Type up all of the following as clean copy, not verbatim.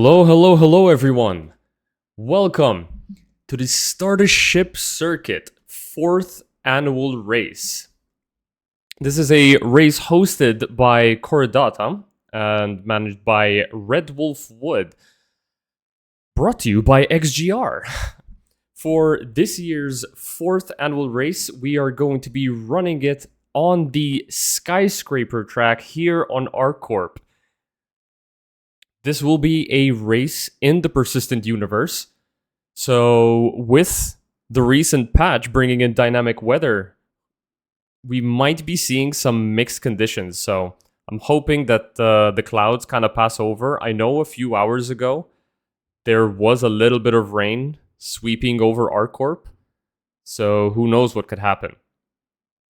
Hello, hello, hello, everyone. Welcome to the Starter Ship Circuit 4th annual race. This is a race hosted by Corridata and managed by Red Wolf Wood, brought to you by XGR. For this year's 4th annual race, we are going to be running it on the skyscraper track here on ArcCorp. This will be a race in the persistent universe. So with the recent patch bringing in dynamic weather, we might be seeing some mixed conditions. So I'm hoping that the clouds kind of pass over. I know a few hours ago, there was a little bit of rain sweeping over ArcCorp. So who knows what could happen.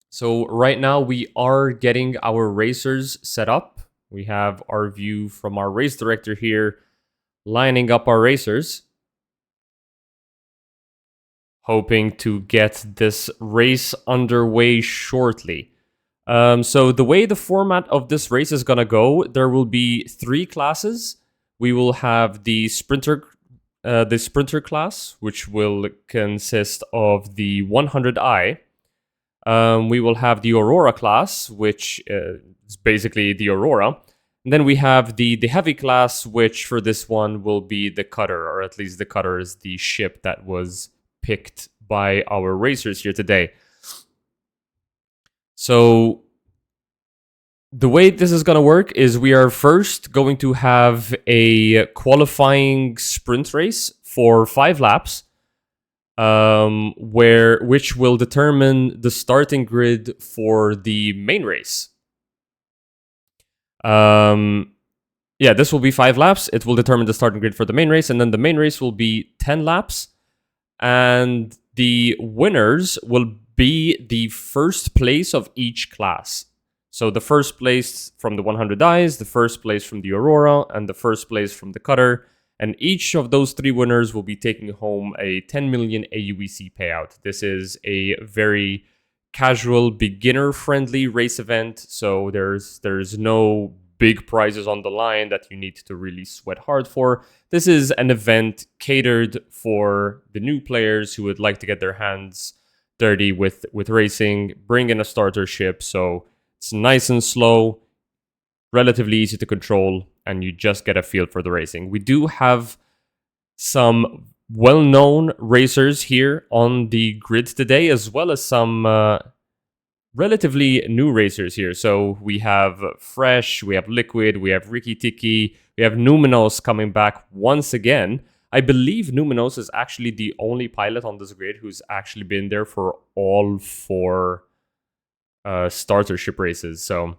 So right now we are getting our racers set up. We have our view from our race director here, lining up our racers. Hoping to get this race underway shortly. So the way the format of this race is going to go, there will be 3 classes. We will have the sprinter class, which will consist of the 100i. We will have the Aurora class, which is basically the Aurora. And then we have the heavy class, which for this one will be the Cutter, or at least the Cutter is the ship that was picked by our racers here today. So the way this is going to work is we are first going to have a qualifying sprint race for 5 laps. Which will determine the starting grid for the main race. This will be 5 laps. It will determine the starting grid for the main race, and then the main race will be 10 laps, and the winners will be the first place of each class. So the first place from the 100 dies, the first place from the Aurora, and the first place from the Cutter. And each of those 3 winners will be taking home a 10 million AUEC payout. This is a very casual, beginner-friendly race event, so there's no big prizes on the line that you need to really sweat hard for. This is an event catered for the new players who would like to get their hands dirty with racing, bring in a starter ship, so it's nice and slow, relatively easy to control, and you just get a feel for the racing. We do have some well-known racers here on the grid today, as well as some relatively new racers here. So we have Fresh, we have Liquid, we have Ricky Tiki, we have Numinos coming back once again. I believe Numinos is actually the only pilot on this grid who's actually been there for all 4 starter ship races. So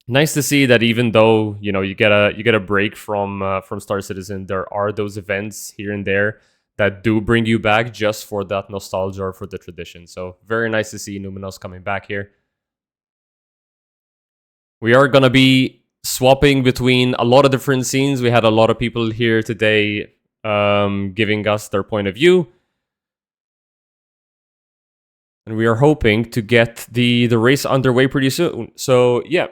nice to see that even though you get a break from Star Citizen, there are those events here and there that do bring you back just for that nostalgia or for the tradition. So very nice to see Numinos coming back here. We are gonna be swapping between a lot of different scenes. We had a lot of people here today giving us their point of view. And we are hoping to get the race underway pretty soon. So yeah,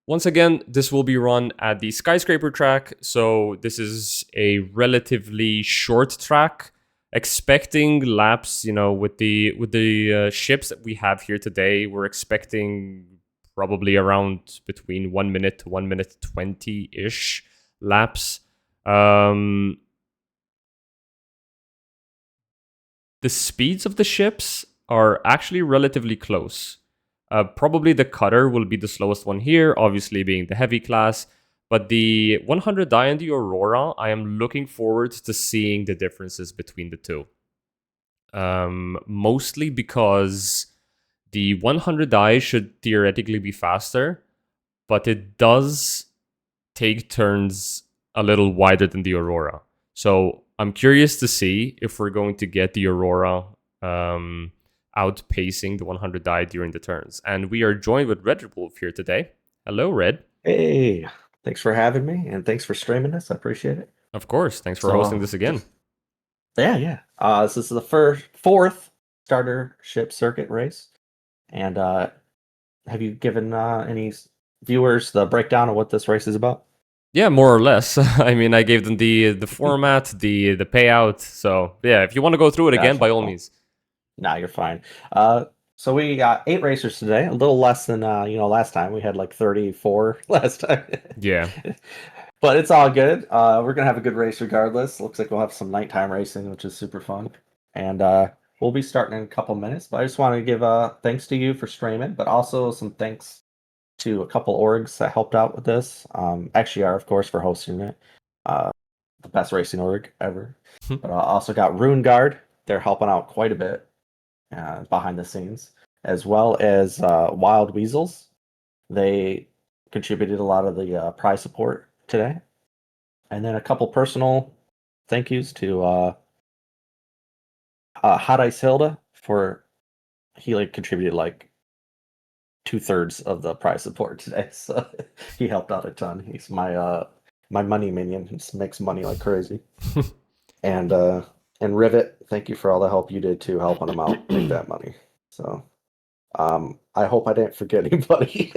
once again, this will be run at the skyscraper track. So this is a relatively short track. Expecting laps, with the ships that we have here today, we're expecting probably around between 1 minute to 1 minute 20-ish laps. The speeds of the ships are actually relatively close. Probably the Cutter will be the slowest one here, obviously being the heavy class. But the 100i and the Aurora, I am looking forward to seeing the differences between the two. Mostly because the 100i should theoretically be faster, but it does take turns a little wider than the Aurora. So I'm curious to see if we're going to get the Aurora outpacing the 100i during the turns. And we are joined with Red Wolf here today. Hello, Red. Hey, thanks for having me, and thanks for streaming this. I appreciate it. Of course. Thanks for hosting this again. Yeah. This is the fourth starter ship circuit race. And have you given any viewers the breakdown of what this race is about? Yeah, more or less. I mean, I gave them the format, the payout. So yeah, if you want to go through it again, Gotcha. by all Cool. means. Nah, you're fine. So we got 8 racers today, a little less than last time. We had like 34 last time. Yeah. But it's all good. We're gonna have a good race regardless. Looks like we'll have some nighttime racing, which is super fun. And we'll be starting in a couple minutes. But I just want to give thanks to you for streaming, but also some thanks to a couple orgs that helped out with this. XGR, of course, for hosting it. Uh, the best racing org ever. But I also got Rune Guard. They're helping out quite a bit behind the scenes, as well as Wild Weasels. They contributed a lot of the prize support today. And then a couple personal thank yous to Hot Ice Hilda for he contributed like 2/3 of the prize support today, so he helped out a ton. He's my money minion. He just makes money like crazy. And Rivet, thank you for all the help you did too, helping him out make that money. So I hope I didn't forget anybody.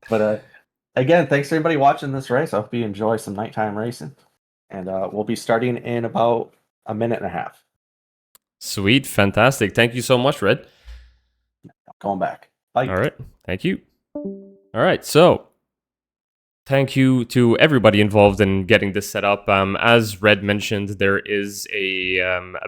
But again, thanks to everybody watching this race. I hope you enjoy some nighttime racing. And we'll be starting in about a minute and a half. Sweet, fantastic. Thank you so much, Red. Going back. Bye. All right, thank you. All right, so thank you to everybody involved in getting this set up. As Red mentioned, there is a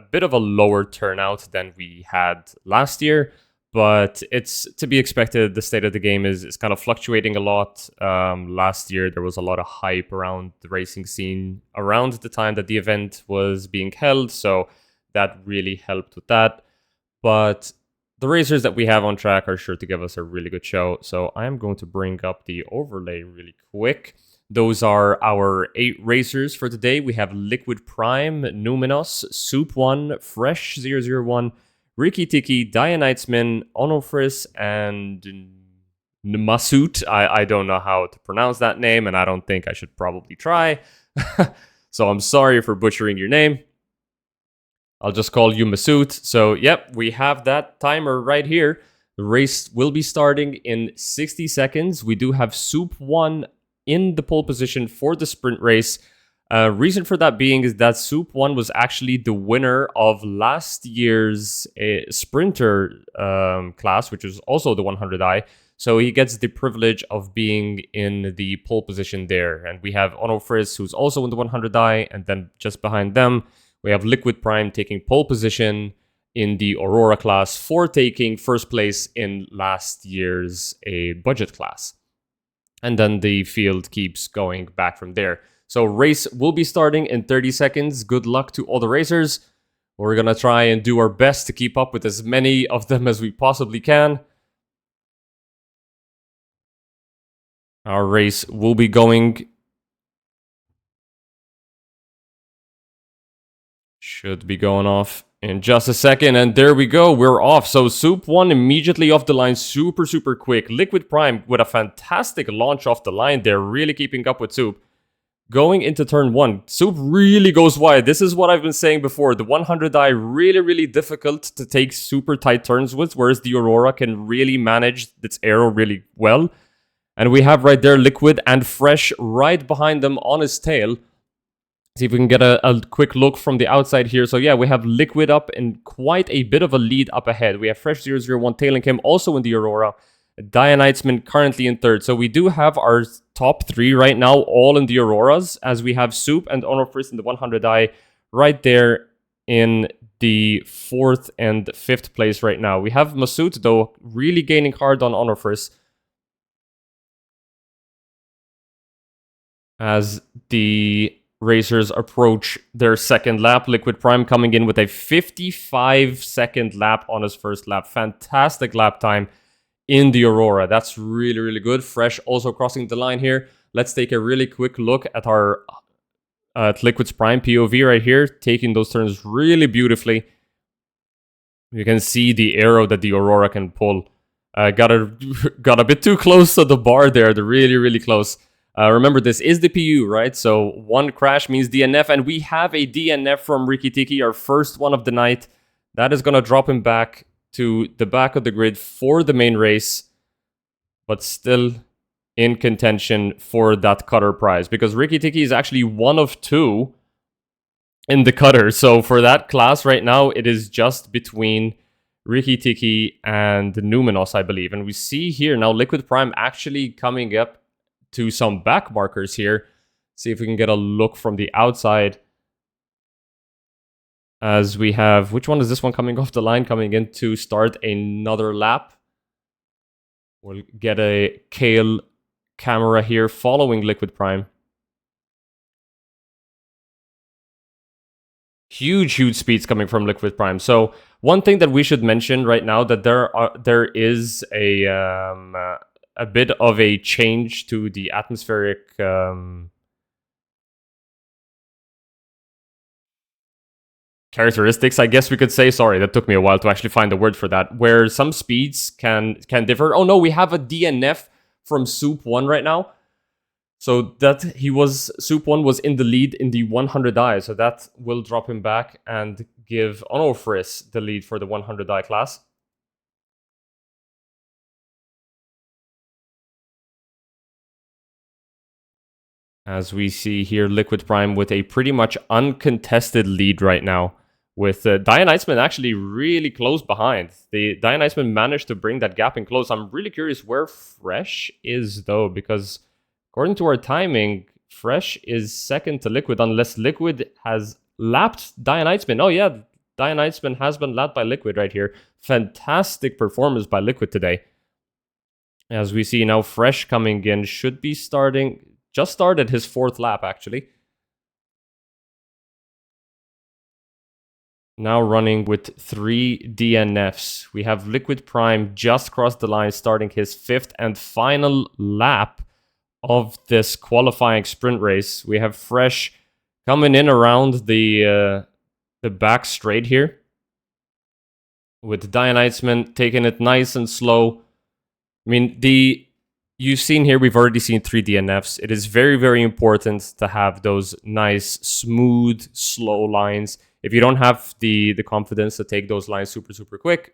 bit of a lower turnout than we had last year, but it's to be expected. The state of the game is kind of fluctuating a lot. Last year, there was a lot of hype around the racing scene around the time that the event was being held, so that really helped with that. But the racers that we have on track are sure to give us a really good show. So I am going to bring up the overlay really quick. Those are our 8 racers for today. We have Liquid Prime, Numinos, Soup 1, Fresh 001, Ricky Tiki, Dianitesman, Onofris, and Masut. I don't know how to pronounce that name, and I don't think I should probably try. So I'm sorry for butchering your name. I'll just call you Masood. So, yep, we have that timer right here. The race will be starting in 60 seconds. We do have Soup 1 in the pole position for the sprint race. Reason for that being is that Soup 1 was actually the winner of last year's sprinter class, which was also the 100i. So he gets the privilege of being in the pole position there. And we have Onofris, who's also in the 100i, and then just behind them, we have Liquid Prime taking pole position in the Aurora class for taking first place in last year's budget class. And then the field keeps going back from there. So race will be starting in 30 seconds. Good luck to all the racers. We're going to try and do our best to keep up with as many of them as we possibly can. Our race will be going... Should be going off in just a second, and there we go, we're off. So Soup 1 immediately off the line, super quick. Liquid Prime with a fantastic launch off the line. They're really keeping up with Soup. Going into turn 1, Soup really goes wide. This is what I've been saying before. The 100i really difficult to take super tight turns with, whereas the Aurora can really manage its aero really well. And we have right there Liquid and Fresh right behind them on his tail. See if we can get a quick look from the outside here. So yeah, we have Liquid up and quite a bit of a lead up ahead. We have Fresh 001 tailing him also in the Aurora. Dianitesman currently in third. So we do have our top 3 right now all in the Auroras, as we have Soup and Onofris in the 100i right there in the 4th and 5th place right now. We have Masood though really gaining hard on Onofris, as the racers approach their second lap. Liquid Prime coming in with a 55-second lap on his first lap. Fantastic lap time in the Aurora. That's really good. Fresh also crossing the line here. Let's take a really quick look at our Liquid's Prime POV right here, taking those turns really beautifully. You can see the arrow that the Aurora can pull. Got a bit too close to the bar there. They're really close. Remember, this is the PU, right? So 1 crash means DNF, and we have a DNF from Ricky Tiki, our first one of the night. That is going to drop him back to the back of the grid for the main race. But still, in contention for that cutter prize, because Riki Tiki is actually one of two in the cutter. So for that class right now, it is just between Riki Tiki and Numenos, I believe. And we see here now Liquid Prime actually coming up to some back markers here. See if we can get a look from the outside. As we have, which one is this one coming off the line, coming in to start another lap? We'll get a Kale camera here following Liquid Prime. Huge speeds coming from Liquid Prime. So one thing that we should mention right now, that there is a bit of a change to the atmospheric characteristics, I guess we could say. Sorry, that took me a while to actually find the word for that. Where some speeds can differ. Oh no, we have a DNF from Soup 1 right now. So that Soup 1 was in the lead in the 100 die. So that will drop him back and give Onofris the lead for the 100 die class. As we see here, Liquid Prime with a pretty much uncontested lead right now, with Dionyseman actually really close behind. The Dionyseman managed to bring that gap in close. I'm really curious where Fresh is, though, because according to our timing, Fresh is second to Liquid, unless Liquid has lapped Dionyseman. Oh yeah, Dionyseman has been lapped by Liquid right here. Fantastic performance by Liquid today. As we see now, Fresh coming in, should be starting... Just started his fourth lap, actually. Now running with 3 DNFs. We have Liquid Prime just crossed the line, starting his 5th and final lap of this qualifying sprint race. We have Fresh coming in around the back straight here, with Dionyseman taking it nice and slow. I mean, you've seen here, we've already seen 3 DNFs. It is very important to have those nice, smooth, slow lines. If you don't have the confidence to take those lines super quick.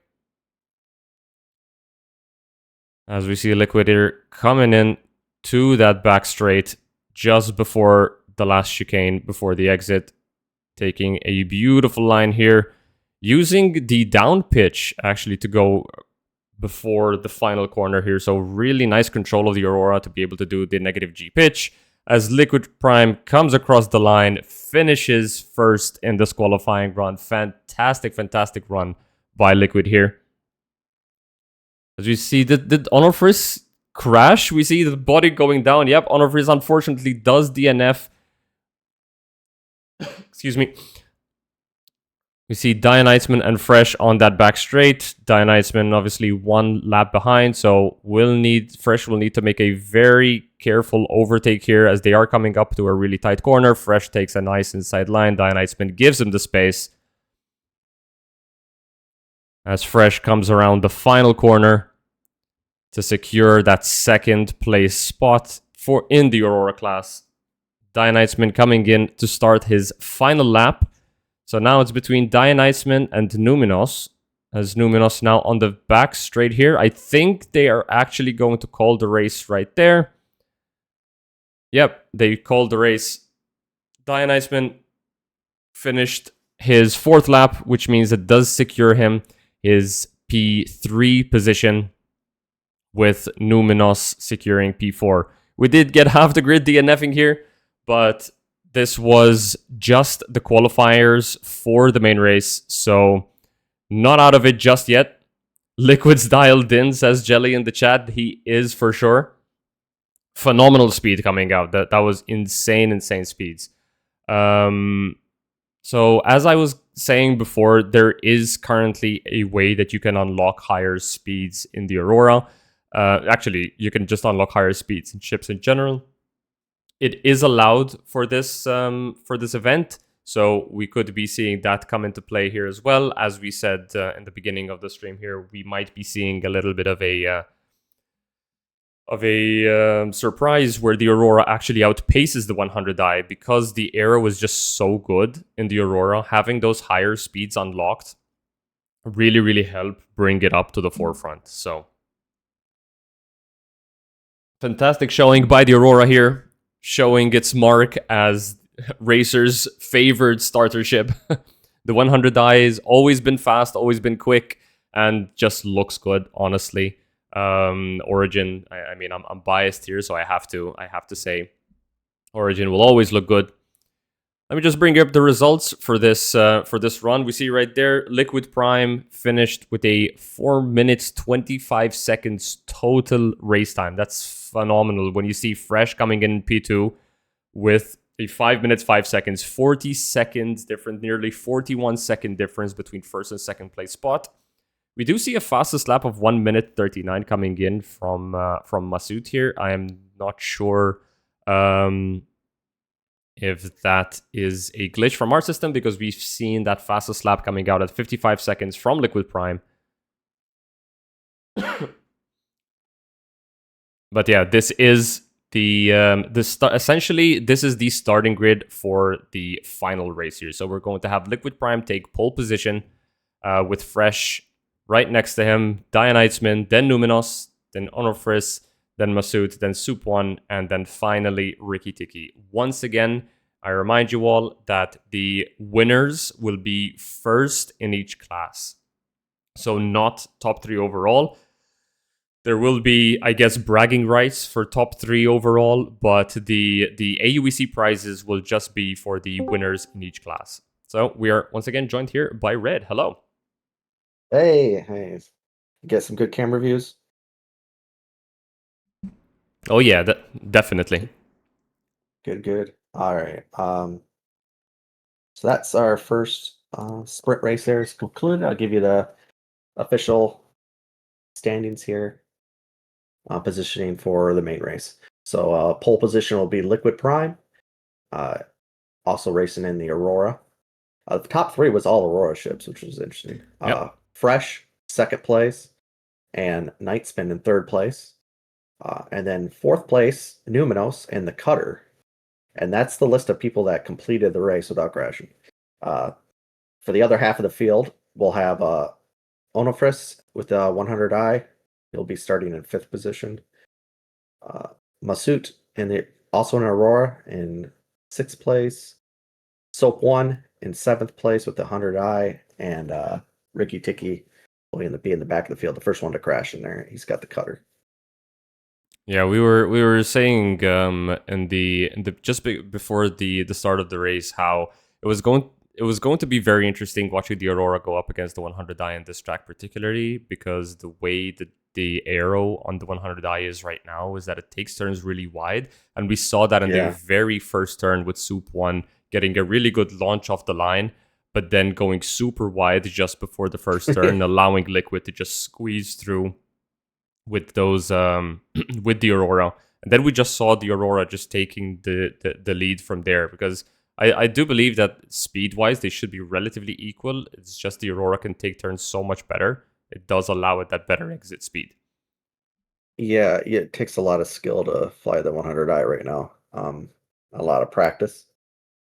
As we see Liquid here coming in to that back straight just before the last chicane, before the exit. Taking a beautiful line here. Using the down pitch, actually, to go before the final corner here. So really nice control of the Aurora to be able to do the negative G pitch. As Liquid Prime comes across the line, finishes first in this qualifying run. Fantastic run by Liquid here. As we see, did Onofris crash? We see the body going down. Yep, Onofris unfortunately does DNF. Excuse me. We see Dionyseman and Fresh on that back straight. Dionyseman obviously 1 lap behind, so Fresh will need to make a very careful overtake here as they are coming up to a really tight corner. Fresh takes a nice inside line. Dionyseman gives him the space. As Fresh comes around the final corner to secure that 2nd place spot in the Aurora class. Dionyseman coming in to start his final lap. So now it's between Dionyseman and Numenos. As Numenos now on the back straight here. I think they are actually going to call the race right there. Yep, they called the race. Dionyseman finished his 4th lap, which means it does secure him his P3 position, with Numenos securing P4. We did get half the grid DNFing here, but this was just the qualifiers for the main race, so not out of it just yet. Liquid's dialed in, says Jelly in the chat. He is for sure. Phenomenal speed coming out. That was insane speeds. So as I was saying before, there is currently a way that you can unlock higher speeds in the Aurora. Actually, you can just unlock higher speeds in ships in general. It is allowed for this event, so we could be seeing that come into play here as well. As we said in the beginning of the stream here, we might be seeing a little bit of a surprise where the Aurora actually outpaces the 100 die, because the aero was just so good in the Aurora. Having those higher speeds unlocked really help bring it up to the forefront. So Fantastic showing by the Aurora here, showing its mark as Racer's favored starter ship. The 100i has always been fast, always been quick, and just looks good, honestly. Origin, I mean, I'm biased here, so I have to say Origin will always look good. Let me just bring up the results for this run. We see right there, Liquid Prime finished with a 4 minutes 25 seconds total race time. That's phenomenal. When you see Fresh coming in P2 with a 5 minutes 5 seconds, 40 seconds different, nearly 41-second difference between first and second place spot. We do see a fastest lap of 1 minute 39 coming in from Masood here. I am not sure if that is a glitch from our system, because we've seen that fastest lap coming out at 55 seconds from Liquid Prime. But yeah, this is the essentially this is the starting grid for the final race here. So we're going to have Liquid Prime take pole position with Fresh right next to him, Dianitesman, then Numinos, then Onofris, then Masood, then Soup One, and then finally Ricky Tiki. Once again, I remind you all that the winners will be first in each class. So not top 3 overall. There will be, I guess, bragging rights for top 3 overall, but the AUEC prizes will just be for the winners in each class. So we are once again joined here by Red. Hello. Hey. Get some good camera views. Oh yeah, definitely. Good. All right. So that's our first sprint race there is concluded. I'll give you the official standings here. Positioning for the main race. So pole position will be Liquid Prime. Also racing in the Aurora. The top 3 was all Aurora ships, which was interesting. Yep. Fresh, second place, and Nightspin in third place. And then fourth place, Numinos and the Cutter. And that's the list of people that completed the race without crashing. For the other half of the field, we'll have Onofris with a 100i. He'll be starting in 5th position. Masut also in Aurora in 6th place. Soap 1 in 7th place with the 100i. And Ricky Tiki will be in the back of the field, the first one to crash in there. He's got the Cutter. Yeah, we were saying in the just before the start of the race how it was going to be very interesting watching the Aurora go up against the 100i in this track, particularly because the way that the arrow on the 100i is right now is that it takes turns really wide, and we saw that in the very first turn with Soup One getting a really good launch off the line, but then going super wide just before the first turn, allowing Liquid to just squeeze through with those with the Aurora. And then we just saw the Aurora just taking the lead from there, because I do believe that speed wise they should be relatively equal. It's just the Aurora can take turns so much better. It does allow it that better exit speed. Yeah, it takes a lot of skill to fly the 100i right now. A lot of practice.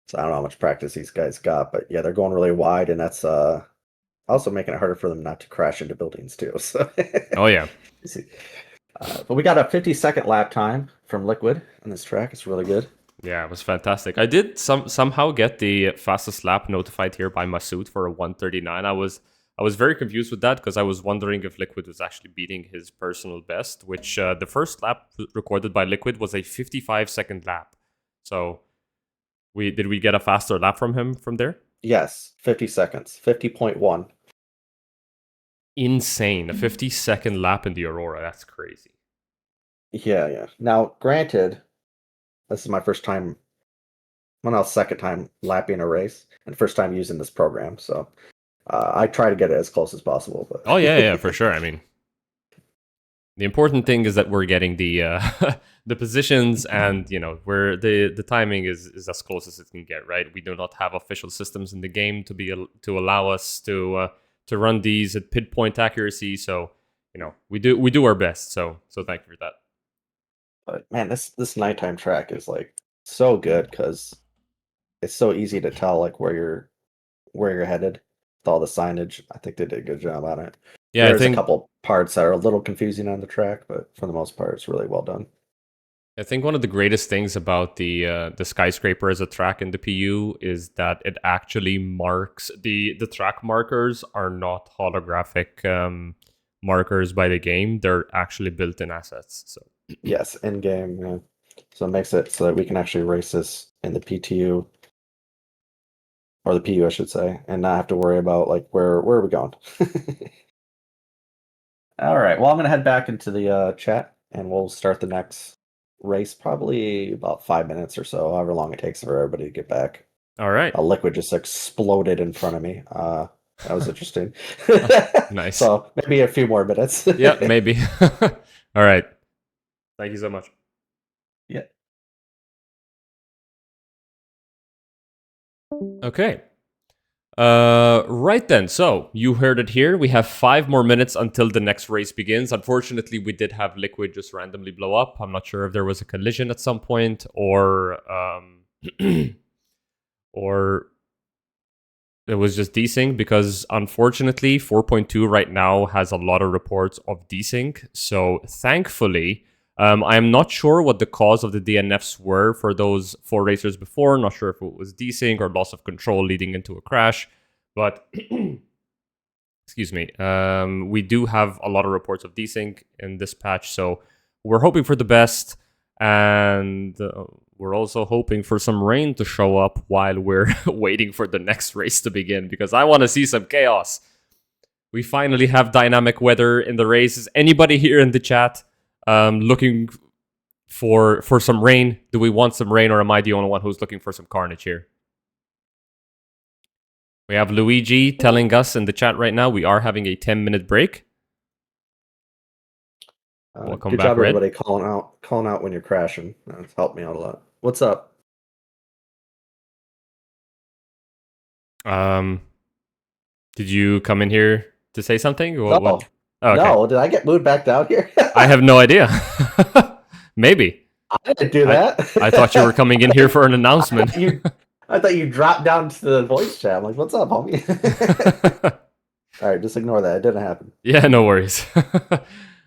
So I don't know how much practice these guys got, but yeah, they're going really wide, and that's also making it harder for them not to crash into buildings too. So Oh yeah. But we got a 50-second lap time from Liquid on this track. It's really good. Yeah, it was fantastic. I did somehow get the fastest lap notified here by Masood for a 139. I was very confused with that, because I was wondering if Liquid was actually beating his personal best, which the first lap recorded by Liquid was a 55-second lap. So did we get a faster lap from him from there? Yes, 50 seconds, 50.1. Insane. A 50-second lap in the Aurora. That's crazy. Yeah. Now, granted, this is my second time lapping a race, and first time using this program, so I try to get it as close as possible. But Oh yeah, for sure. I mean, the important thing is that we're getting the the positions, and where the timing is as close as it can get. Right? We do not have official systems in the game to allow us to run these at pinpoint accuracy. So we do our best. So thank you for that. But man, this nighttime track is like so good because it's so easy to tell like where you're headed with all the signage. I think they did a good job on it. Yeah, There's a couple parts that are a little confusing on the track, but for the most part, it's really well done. I think one of the greatest things about the skyscraper as a track in the PU is that it actually marks the track markers are not holographic markers by the game. They're actually built-in assets. So Yes, in game. Yeah. So it makes it so that we can actually race this in the PTU or the PU, I should say, and not have to worry about like where are we going. All right. Well, I'm gonna head back into the chat, and we'll start the next race probably about 5 minutes or so, however long it takes for everybody to get back. all right, A liquid just exploded in front of me. That was interesting. nice. So maybe a few more minutes. Yeah, maybe. All right. Thank you so much. Yeah. Okay. Right then. So you heard it here. We have 5 more minutes until the next race begins. Unfortunately, we did have liquid just randomly blow up. I'm not sure if there was a collision at some point or or it was just desync because unfortunately 4.2 right now has a lot of reports of desync. So thankfully, I am not sure what the cause of the DNFs were for those 4 racers before. Not sure if it was desync or loss of control leading into a crash, but excuse me, we do have a lot of reports of desync in this patch. So we're hoping for the best, and we're also hoping for some rain to show up while we're waiting for the next race to begin, because I want to see some chaos. We finally have dynamic weather in the races. Anybody here in the chat looking for some rain? Do we want some rain, or am I the only one who's looking for some carnage here? We have Luigi telling us in the chat right now we are having a 10-minute break. Welcome Good back, job, Red. everybody, calling out when you're crashing. That's helped me out a lot. What's up? Did you come in here to say something? No, Oh, okay. no. Did I get moved back down here? I have no idea. Maybe. I didn't do that. I thought you were coming in here for an announcement. I thought you dropped down to the voice chat. I'm like, what's up, homie? All right, just ignore that. It didn't happen. Yeah, no worries.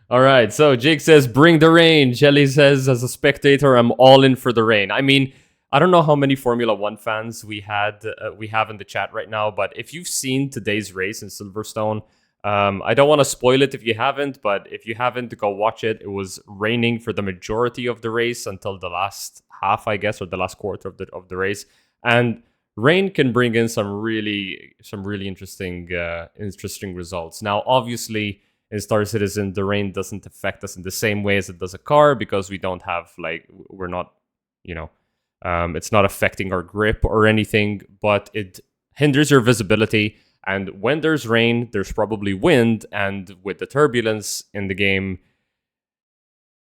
All right, so Jake says, bring the rain. Jelly says, as a spectator, I'm all in for the rain. I mean, I don't know how many Formula One fans we have in the chat right now, but if you've seen today's race in Silverstone, I don't want to spoil it if you haven't, but if you haven't, go watch it. It was raining for the majority of the race until the last half, I guess, or the last quarter of the race, and rain can bring in some really interesting results. Now, obviously, in Star Citizen, the rain doesn't affect us in the same way as it does a car because we don't have we're not, it's not affecting our grip or anything, but it hinders your visibility. And when there's rain, there's probably wind, and with the turbulence in the game,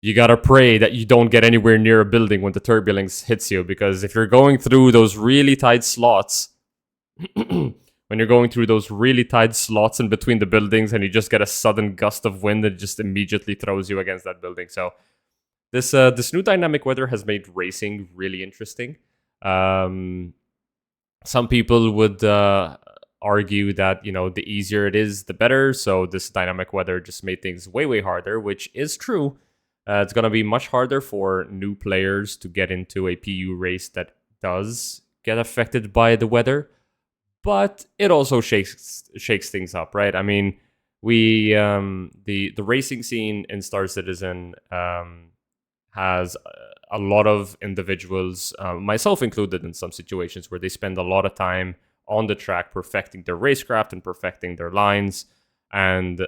you gotta pray that you don't get anywhere near a building when the turbulence hits you, because if you're going through those really tight slots, when you're going through those really tight slots in between the buildings and you just get a sudden gust of wind that just immediately throws you against that building. So this new dynamic weather has made racing really interesting. Some people would argue that the easier it is, the better. So this dynamic weather just made things way harder, which is true. It's going to be much harder for new players to get into a PU race that does get affected by the weather, but it also shakes things up, right? I mean, we the racing scene in Star Citizen has a lot of individuals, myself included, in some situations where they spend a lot of time on the track perfecting their racecraft and perfecting their lines, and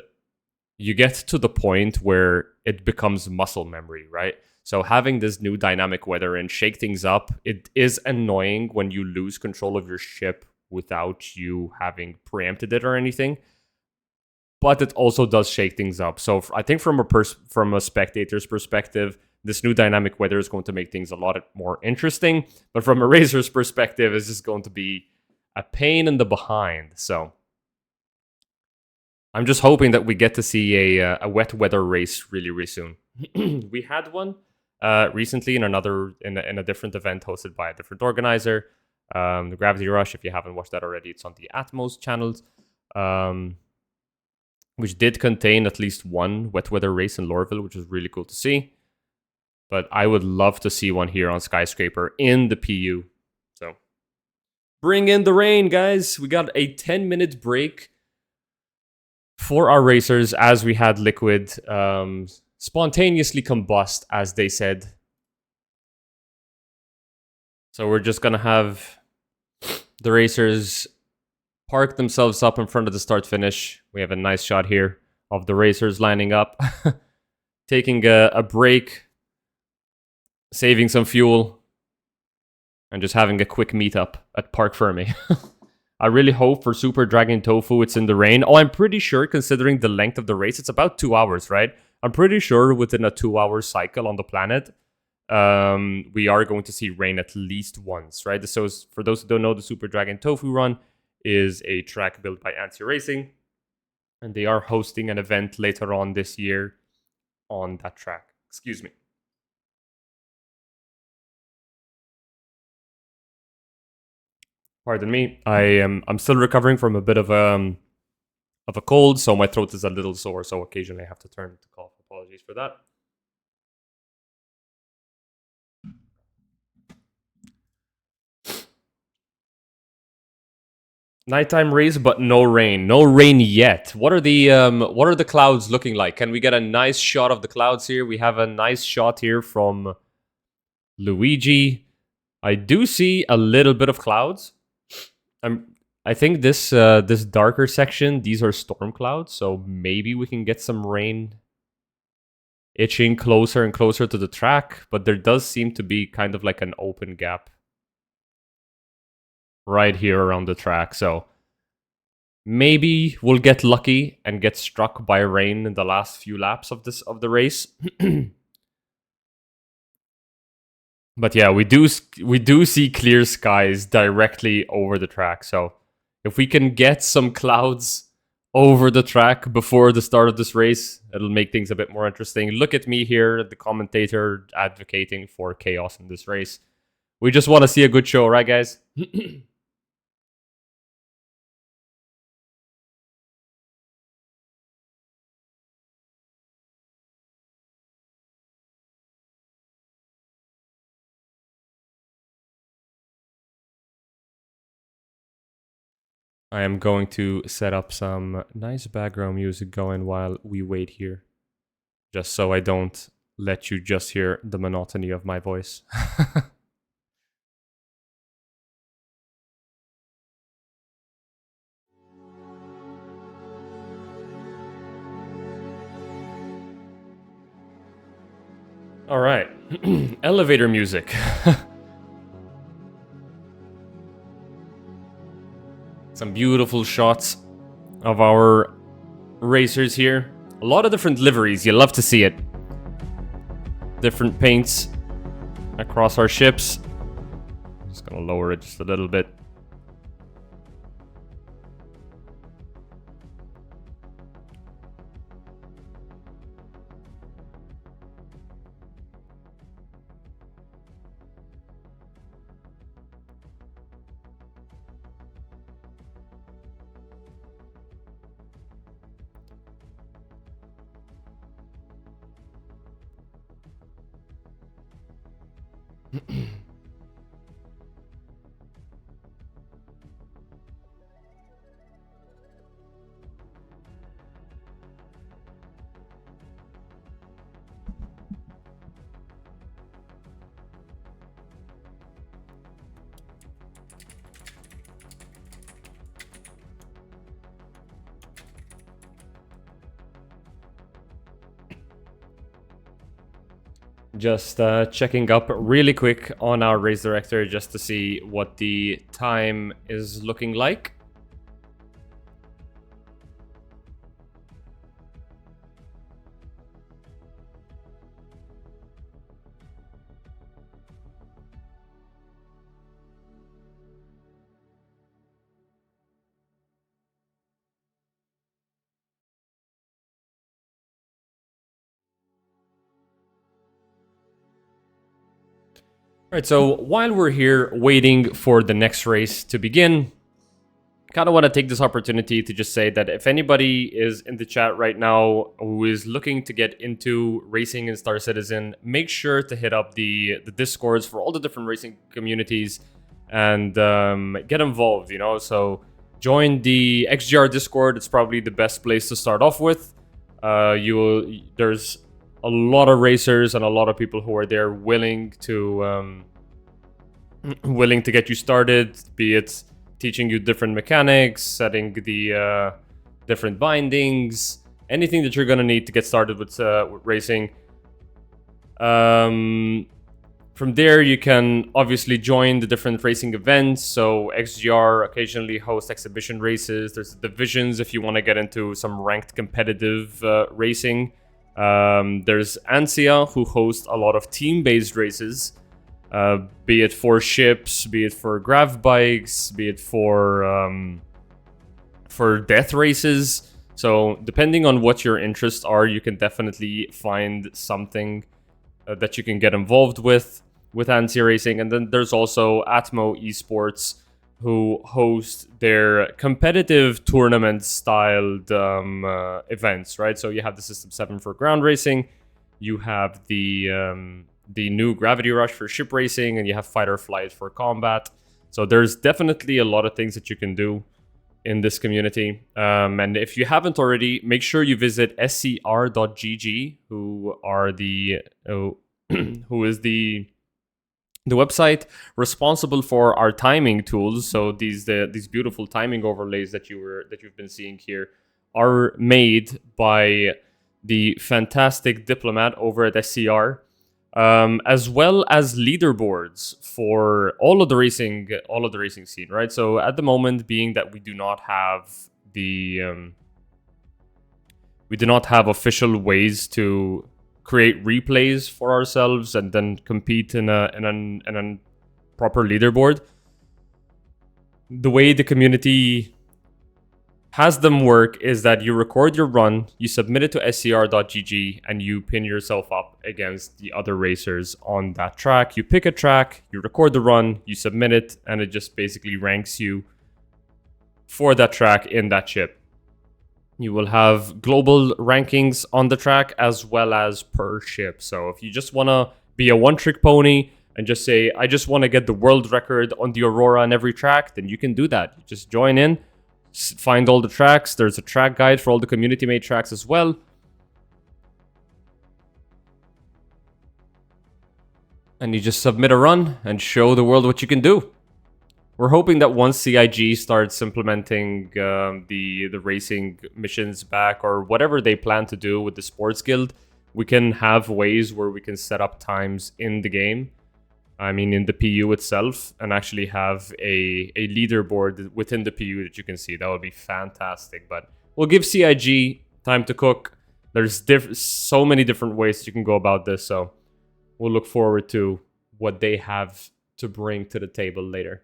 you get to the point where it becomes muscle memory, right? So having this new dynamic weather and shake things up, it is annoying when you lose control of your ship without you having preempted it or anything. But it also does shake things up. So I think from a spectator's perspective, this new dynamic weather is going to make things a lot more interesting. But from a racer's perspective, it's just going to be a pain in the behind. So I'm just hoping that we get to see a wet weather race really soon. We had one recently in a different event hosted by a different organizer, the Gravity Rush. If you haven't watched that already, it's on the Atmos channels, which did contain at least one wet weather race in Lorville, which was really cool to see. But I would love to see one here on Skyscraper in the PU. So bring in the rain, guys. We got a 10-minute break for our racers as we had Liquid spontaneously combust, as they said. So we're just going to have the racers park themselves up in front of the start-finish. We have a nice shot here of the racers lining up, taking a break, saving some fuel, and just having a quick meetup at Park Fermi. I really hope for Super Dragon Tofu it's in the rain. Oh, I'm pretty sure, considering the length of the race, it's about 2 hours, right? I'm pretty sure within a 2-hour cycle on the planet, we are going to see rain at least once, right? So for those who don't know, the Super Dragon Tofu Run is a track built by Ansi Racing, and they are hosting an event later on this year on that track. Excuse me. Pardon me. I'm still recovering from a bit of a cold, so my throat is a little sore. So occasionally I have to turn to cough. Apologies for that. Nighttime race, but no rain. No rain yet. What are the clouds looking like? Can we get a nice shot of the clouds here? We have a nice shot here from Luigi. I do see a little bit of clouds. I think this this darker section, these are storm clouds, so maybe we can get some rain itching closer and closer to the track, but there does seem to be kind of like an open gap right here around the track, so maybe we'll get lucky and get struck by rain in the last few laps of the race. But yeah, we do see clear skies directly over the track. So if we can get some clouds over the track before the start of this race, it'll make things a bit more interesting. Look at me here, the commentator advocating for chaos in this race. We just want to see a good show, right, guys? I am going to set up some nice background music going while we wait here. Just so I don't let you just hear the monotony of my voice. All right. Elevator music. Some beautiful shots of our racers here. A lot of different liveries. You love to see it. Different paints across our ships. Just gonna lower it just a little bit. Just checking up really quick on our race director just to see what the time is looking like. All right, so while we're here waiting for the next race to begin, kind of want to take this opportunity to just say that if anybody is in the chat right now who is looking to get into racing in Star Citizen, make sure to hit up the discords for all the different racing communities and get involved, you know. So join the XGR Discord. It's probably the best place to start off with. There's a lot of racers and a lot of people who are there willing to get you started, be it teaching you different mechanics, setting the different bindings, anything that you're gonna need to get started with racing. From there, you can obviously join the different racing events. So XGR occasionally hosts exhibition races. There's divisions if you want to get into some ranked competitive racing. There's ANSIA, who hosts a lot of team-based races, be it for ships, be it for grav bikes, be it for death races. So depending on what your interests are, you can definitely find something that you can get involved with ANSI Racing. And then there's also Atmo Esports, who host their competitive tournament-styled events, right? So you have the System 7 for ground racing, you have the new Gravity Rush for ship racing, and you have Fighter Flight for combat. So there's definitely a lot of things that you can do in this community. And if you haven't already, make sure you visit scr.gg, who is the website responsible for our timing tools. So these beautiful timing overlays that you've been seeing here are made by the fantastic Diplomat over at SCR, as well as leaderboards for all of the racing scene, right? So at the moment, being that we do not have official ways to create replays for ourselves and then compete in a proper leaderboard, the way the community has them work is that you record your run, you submit it to scr.gg, and you pin yourself up against the other racers on that track. You pick a track, you record the run, you submit it, and it just basically ranks you for that track in that chip. You will have global rankings on the track as well as per ship. So if you just want to be a one-trick pony and just say, I just want to get the world record on the Aurora on every track, then you can do that. You just join in, find all the tracks. There's a track guide for all the community-made tracks as well. And you just submit a run and show the world what you can do. We're hoping that once CIG starts implementing the racing missions back, or whatever they plan to do with the sports guild, we can have ways where we can set up times in the game. I mean, in the PU itself, and actually have a leaderboard within the PU that you can see. That would be fantastic. But we'll give CIG time to cook. There's so many different ways that you can go about this. So we'll look forward to what they have to bring to the table later.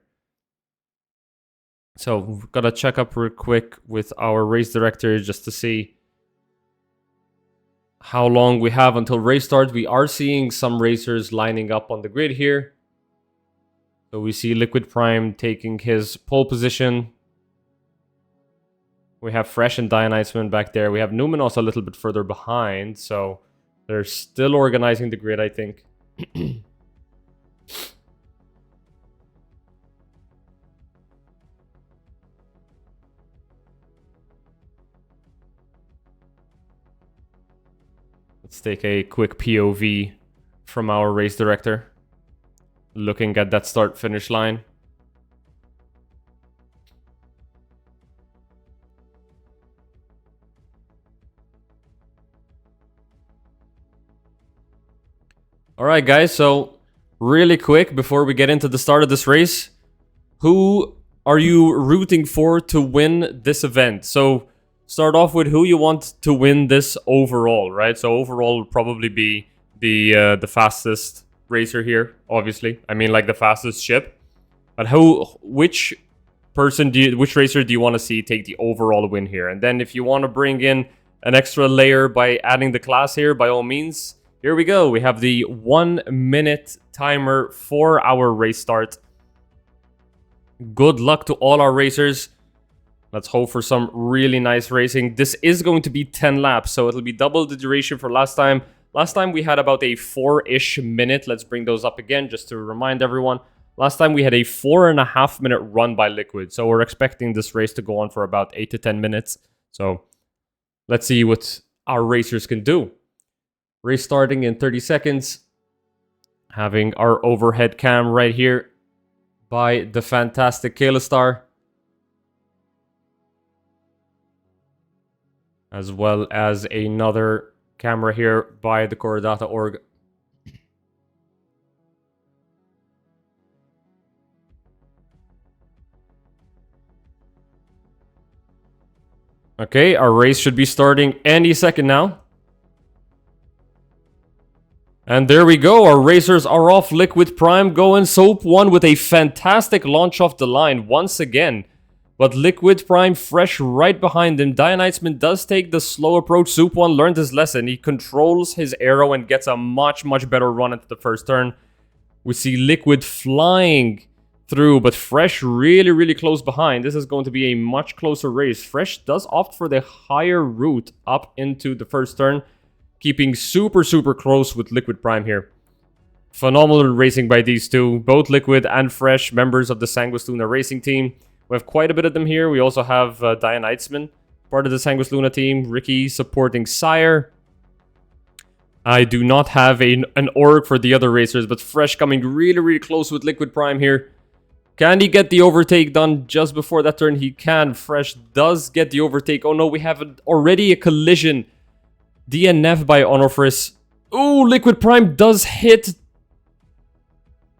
So we've got to check up real quick with our race director just to see how long we have until race start. We are seeing some racers lining up on the grid here. So we see Liquid Prime taking his pole position. We have Fresh and Dionyseman back there. We have Numenos a little bit further behind. So they're still organizing the grid, I think. Let's take a quick POV from our race director, looking at that start-finish line. All right, guys, so really quick, before we get into the start of this race, who are you rooting for to win this event? So start off with who you want to win this overall, right? So overall would probably be the fastest racer here, obviously. I mean, like the fastest ship. But which racer do you want to see take the overall win here? And then if you want to bring in an extra layer by adding the class here, by all means, here we go. We have the 1 minute timer for our race start. Good luck to all our racers. Let's hope for some really nice racing. This is going to be 10 laps, so it'll be double the duration for last time. Last time we had about a 4-ish minute. Let's bring those up again just to remind everyone. Last time we had a 4.5 minute run by Liquid, so we're expecting this race to go on for about 8 to 10 minutes. So let's see what our racers can do. Race starting in 30 seconds. Having our overhead cam right here by the fantastic Kalastar. As well as another camera here by the Corodata.org. Okay, our race should be starting any second now. And there we go, our racers are off. Liquid Prime going Soap 1 with a fantastic launch off the line once again. But Liquid Prime fresh right behind him. Dionytsman does take the slow approach. Soup 1 learned his lesson. He controls his arrow and gets a much better run into the first turn. We see Liquid flying through, but Fresh really close behind. This is going to be a much closer race. Fresh does opt for the higher route up into the first turn, keeping super close with Liquid Prime here. Phenomenal racing by these two, both Liquid and Fresh, members of the Sanguis Luna racing team. We have quite a bit of them here. We also have Dionytsman, part of the Sanguis Luna team. Ricky supporting Sire. I do not have an org for the other racers, but Fresh coming really close with Liquid Prime here. Can he get the overtake done just before that turn? He can. Fresh does get the overtake. Oh no, we have already a collision. DNF by Honorfris. Ooh, Liquid Prime does hit.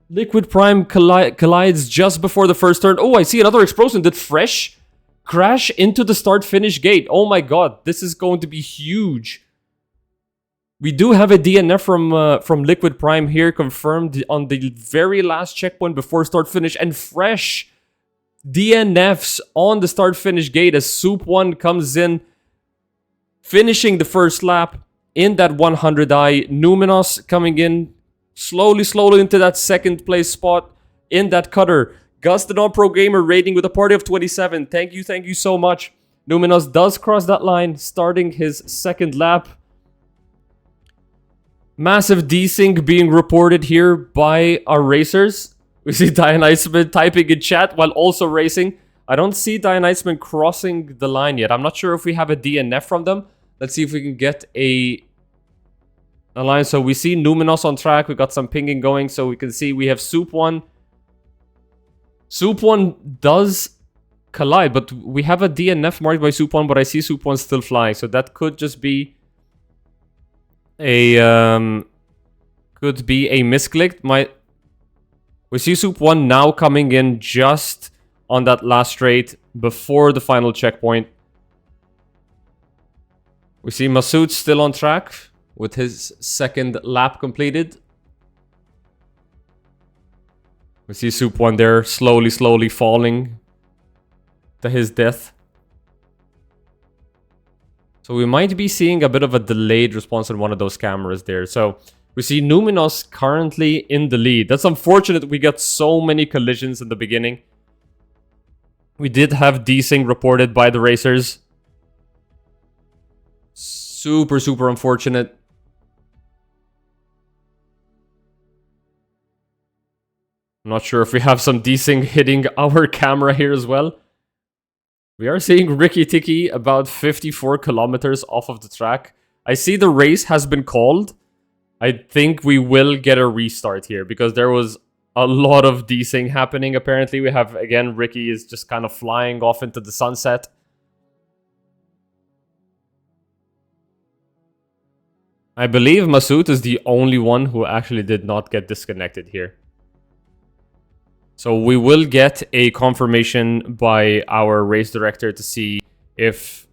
Liquid Prime collides just before the first turn. Oh, I see another explosion. Did Fresh crash into the start-finish gate? Oh my god, this is going to be huge. We do have a DNF from Liquid Prime here, confirmed on the very last checkpoint before start-finish. And Fresh DNFs on the start-finish gate as Soup 1 comes in, finishing the first lap in that 100i. Numinos coming in slowly into that second place spot in that cutter. Gus the non-pro gamer rating with a party of 27. Thank you so much. Numinos does cross that line, starting his second lap. Massive desync being reported here by our racers. We see Dionytsman typing in chat while also racing. I don't see Dionytsman crossing the line yet. I'm not sure if we have a DNF from them. Let's see if we can get a line. So we see Numinos on track. We got some pinging going. So we can see we have Soup 1. Soup 1 does collide, but we have a DNF marked by Soup 1, but I see Soup 1 still flying. So that could just be a misclick. We see Soup 1 now coming in just on that last straight before the final checkpoint. We see Masood still on track with his second lap completed. We see Soup 1 there slowly falling to his death. So we might be seeing a bit of a delayed response on one of those cameras there. So we see Numinos currently in the lead. That's unfortunate. We got so many collisions in the beginning. We did have desync reported by the racers. Super unfortunate. I'm not sure if we have some desync hitting our camera here as well. We are seeing Ricky Tiki about 54 kilometers off of the track. I see the race has been called. I think we will get a restart here because there was a lot of desync happening. Apparently we have, again, Ricky is just kind of flying off into the sunset. I believe Masood is the only one who actually did not get disconnected here. So we will get a confirmation by our race director to see if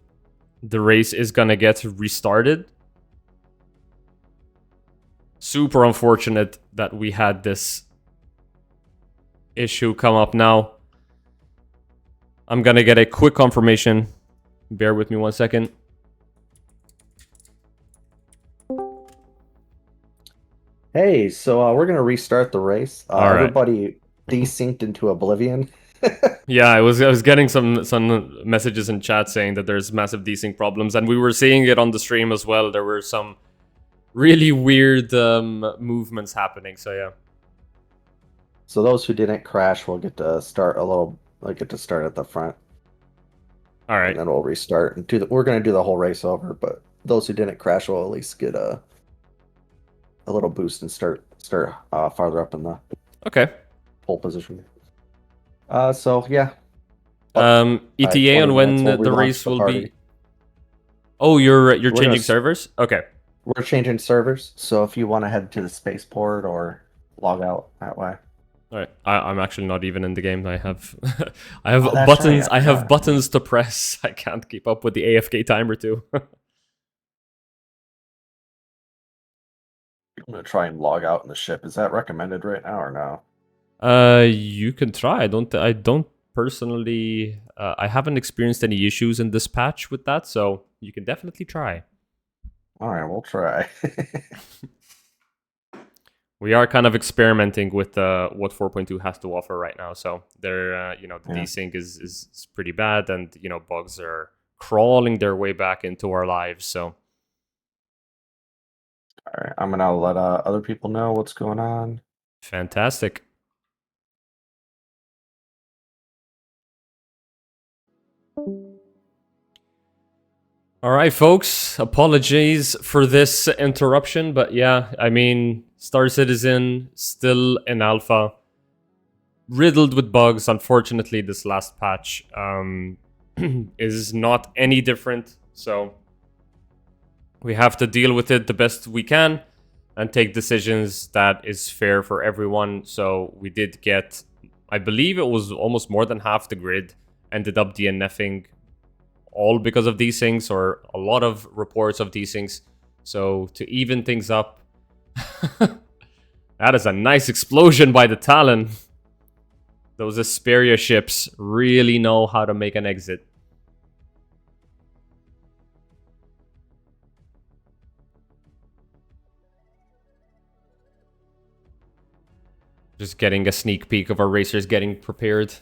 the race is gonna get restarted. Super unfortunate that we had this issue come up now. I'm gonna get a quick confirmation. Bear with me 1 second. Hey, so we're gonna restart the race. All right. Everybody desynced into oblivion. Yeah, I was getting some messages in chat saying that there's massive desync problems, and we were seeing it on the stream as well. There were some really weird movements happening. So yeah. So those who didn't crash will get to start a little. Like get to start at the front, All right. and then we'll restart and we're gonna do the whole race over. But those who didn't crash will at least get a little boost and start farther up in the Okay. pole position. So yeah. ETA on when the race will be. Oh, you're changing servers? Okay. We're changing servers, so if you want to head to the spaceport or log out that way. All right. I'm actually not even in the game. I have I have that's buttons. right, I have buttons to press. I can't keep up with the AFK timer too. I'm gonna try and log out in the ship. Is that recommended right now or no? You can try. I don't personally. I haven't experienced any issues in this patch with that, so you can definitely try. All right, we'll try. We are kind of experimenting with what 4.2 has to offer right now. So there, the desync is pretty bad, and bugs are crawling their way back into our lives. So, all right, I'm gonna let other people know what's going on. Fantastic. All right, folks. Apologies for this interruption, but yeah, I mean, Star Citizen still in alpha, riddled with bugs. Unfortunately, this last patch is not any different, so we have to deal with it the best we can and take decisions that is fair for everyone. So we did get, I believe it was almost more than half the grid ended up DNFing, all because of these things, or a lot of reports of these things. So to even things up, that is a nice explosion by the Talon. Those Asperia ships really know how to make an exit. Just getting a sneak peek of our racers getting prepared.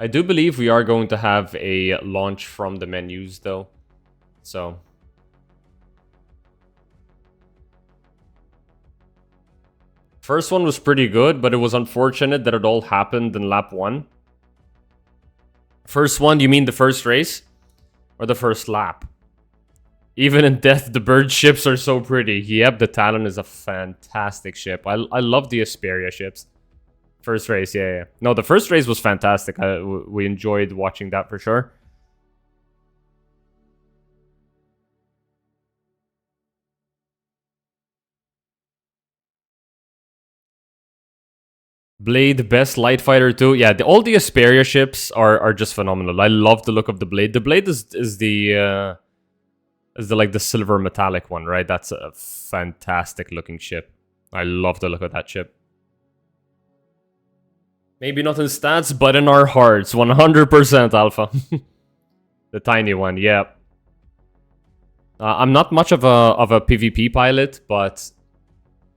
I do believe we are going to have a launch from the menus, though. So first one was pretty good, but it was unfortunate that it all happened in lap 1. First one, you mean the first race? Or the first lap? Even in death, the bird ships are so pretty. Yep, the Talon is a fantastic ship. I love the Asperia ships. First race, yeah. No, the first race was fantastic. We enjoyed watching that for sure. Blade, best light fighter too. Yeah, all the Asperia ships are just phenomenal. I love the look of the Blade. The Blade is the like the silver metallic one, right? That's a fantastic looking ship. I love the look of that ship. Maybe not in stats, but in our hearts. 100% alpha. The tiny one, yeah. I'm not much of a PvP pilot, but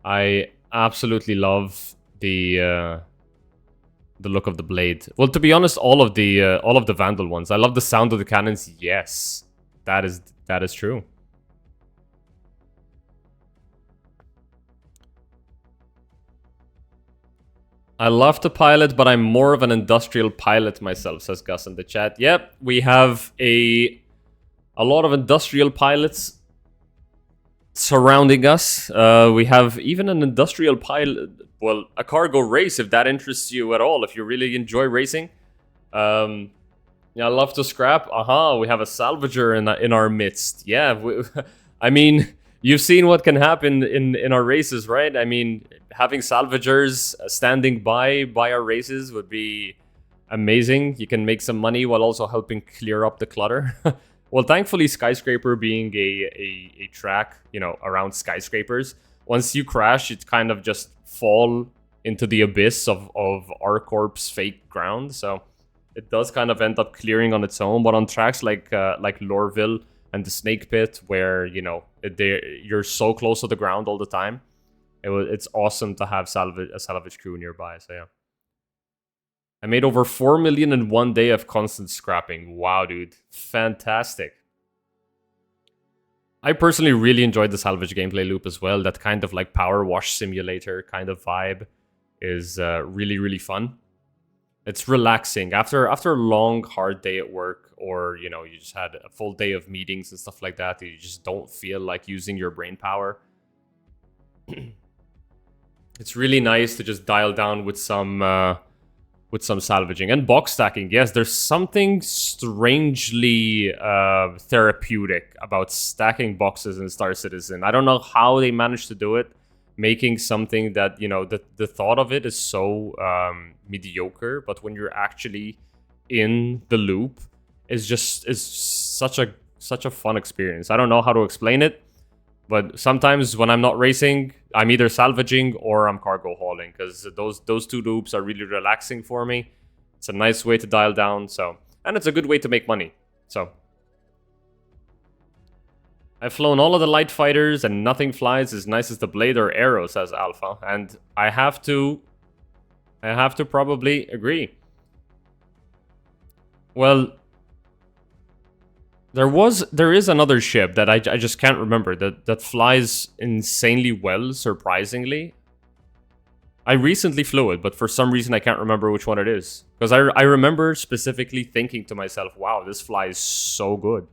I absolutely love the look of the Blade. Well, to be honest, all of the Vandal ones. I love the sound of the cannons. Yes, that is true. I love to pilot, but I'm more of an industrial pilot myself, says Gus in the chat. Yep, we have a lot of industrial pilots surrounding us. We have even an industrial pilot, well, a cargo race, if that interests you at all, if you really enjoy racing. Yeah, I love to scrap. We have a salvager in our midst. Yeah, I mean, you've seen what can happen in our races, right? I mean, having salvagers standing by our races would be amazing. You can make some money while also helping clear up the clutter. Well, thankfully, Skyscraper being a track, around skyscrapers, once you crash, it kind of just fall into the abyss of ArcCorp's fake ground. So it does kind of end up clearing on its own. But on tracks like Lorville and the Snake Pit, where you're so close to the ground all the time, it's awesome to have a salvage crew nearby. So yeah. I made over 4 million in 1 day of constant scrapping. Wow, dude. Fantastic. I personally really enjoyed the salvage gameplay loop as well. That kind of like power wash simulator kind of vibe is really, really fun. It's relaxing after a long, hard day at work, or you know, you just had a full day of meetings and stuff like that. You just don't feel like using your brain power. It's really nice to just dial down with some salvaging and box stacking. Yes, there's something strangely therapeutic about stacking boxes in Star Citizen. I don't know how they managed to do it, making something that, you know, the thought of it is so mediocre, but when you're actually in the loop, is such a fun experience. I don't know how to explain it, but sometimes when I'm not racing, I'm either salvaging or I'm cargo hauling, because those two loops are really relaxing for me. It's a nice way to dial down, and it's a good way to make money. So I've flown all of the light fighters and nothing flies as nice as the blade or arrow, says Alpha, and I have to probably agree. Well, there is another ship that I just can't remember that flies insanely well, surprisingly. I recently flew it, but for some reason I can't remember which one it is. Because I remember specifically thinking to myself, wow, this flies so good.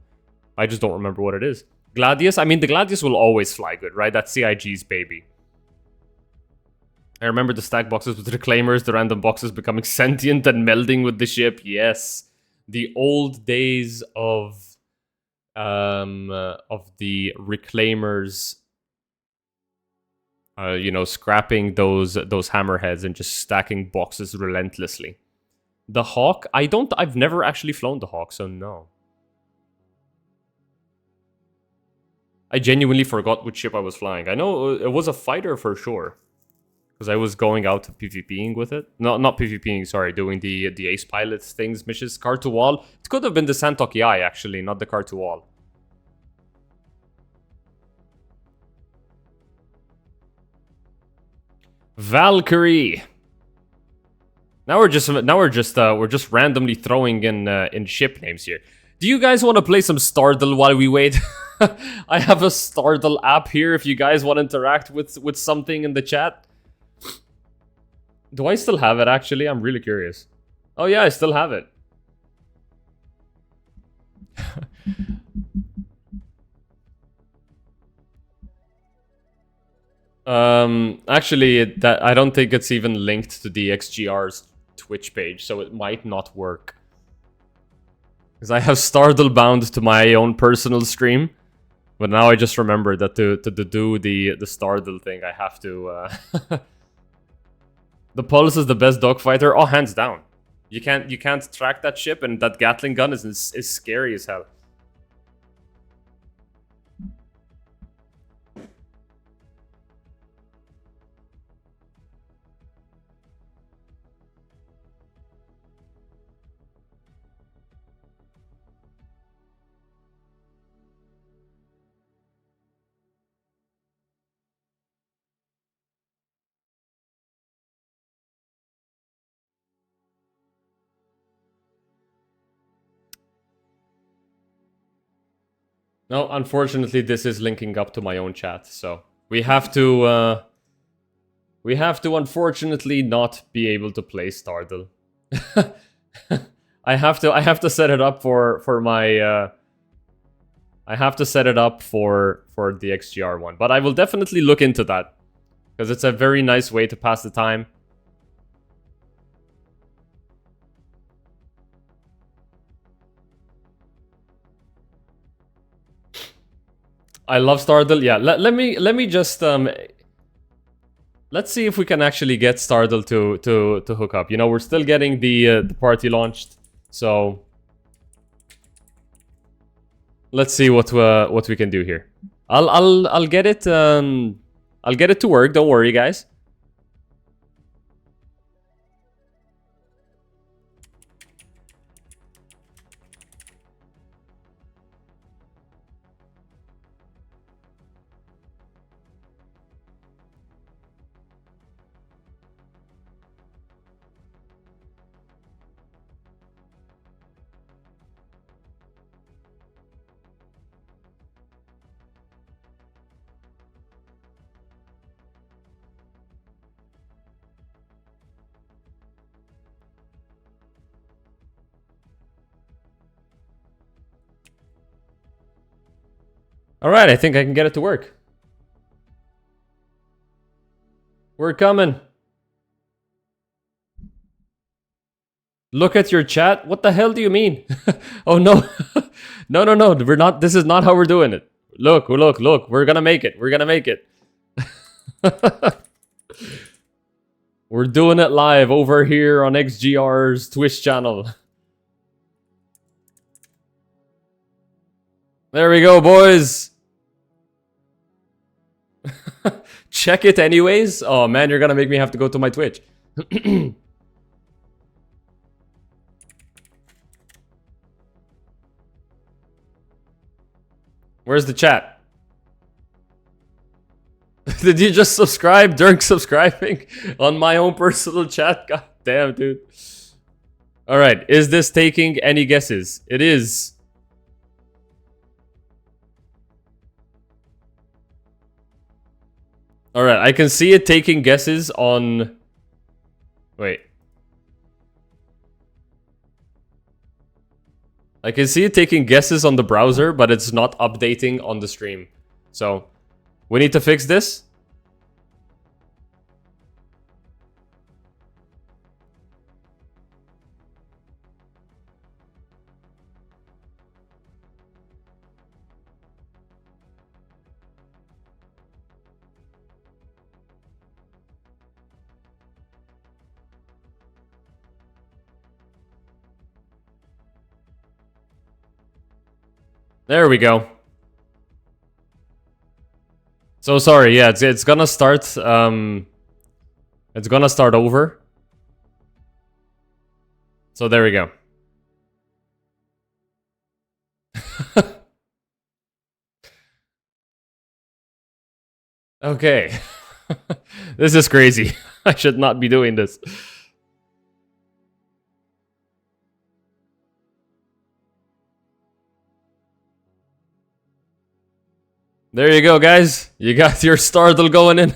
I just don't remember what it is. Gladius? I mean, the Gladius will always fly good, right? That's CIG's baby. I remember the stack boxes with the Reclaimers, the random boxes becoming sentient and melding with the ship. Yes. The old days of the Reclaimers, you know, scrapping those hammerheads and just stacking boxes relentlessly. The Hawk, I've never actually flown the Hawk, so no. I genuinely forgot which ship I was flying. I know it was a fighter for sure, because I was going out PvPing with it. No, not PvPing, sorry, doing the ace pilot things, missions, car to wall. It could have been the Santoki Eye, actually, not the car to wall. Valkyrie. Now we're just randomly throwing in ship names here. Do you guys want to play some Stardew while we wait? I have a Stardew app here if you guys want to interact with something in the chat. Do I still have it, actually? I'm really curious. Oh yeah, I still have it. Actually, I don't think it's even linked to the XGR's Twitch page, so it might not work. Because I have Stardew bound to my own personal stream, but now I just remembered that to do the Stardew thing, I have to. The Pulse is the best dogfighter. Oh, hands down. You can't track that ship, and that Gatling gun is scary as hell. No, unfortunately, this is linking up to my own chat, so we have to unfortunately not be able to play Stardew. I have to set it up for my I have to set it up for the XGR one, but I will definitely look into that because it's a very nice way to pass the time. I love Stardew. Yeah, let me just let's see if we can actually get Stardew to hook up. You know, we're still getting the party launched, so let's see what we can do here. I'll get it I'll get it to work. Don't worry, guys. All right, I think I can get it to work. We're coming. Look at your chat. What the hell do you mean? Oh no. No. We're not. This is not how we're doing it. Look. We're gonna make it. We're gonna make it. We're doing it live over here on XGR's Twitch channel. There we go, boys. Check it anyways. Oh man, you're gonna make me have to go to my Twitch. Where's the chat? Did you just subscribe during subscribing on my own personal chat? God damn, dude. Alright, is this taking any guesses? It is. Alright, I can see it taking guesses on... Wait. I can see it taking guesses on the browser, but it's not updating on the stream. So, we need to fix this. There we go. So sorry, yeah, it's gonna start, it's gonna start over. So there we go. Okay. This is crazy. I should not be doing this. There you go, guys. You got your startle going in.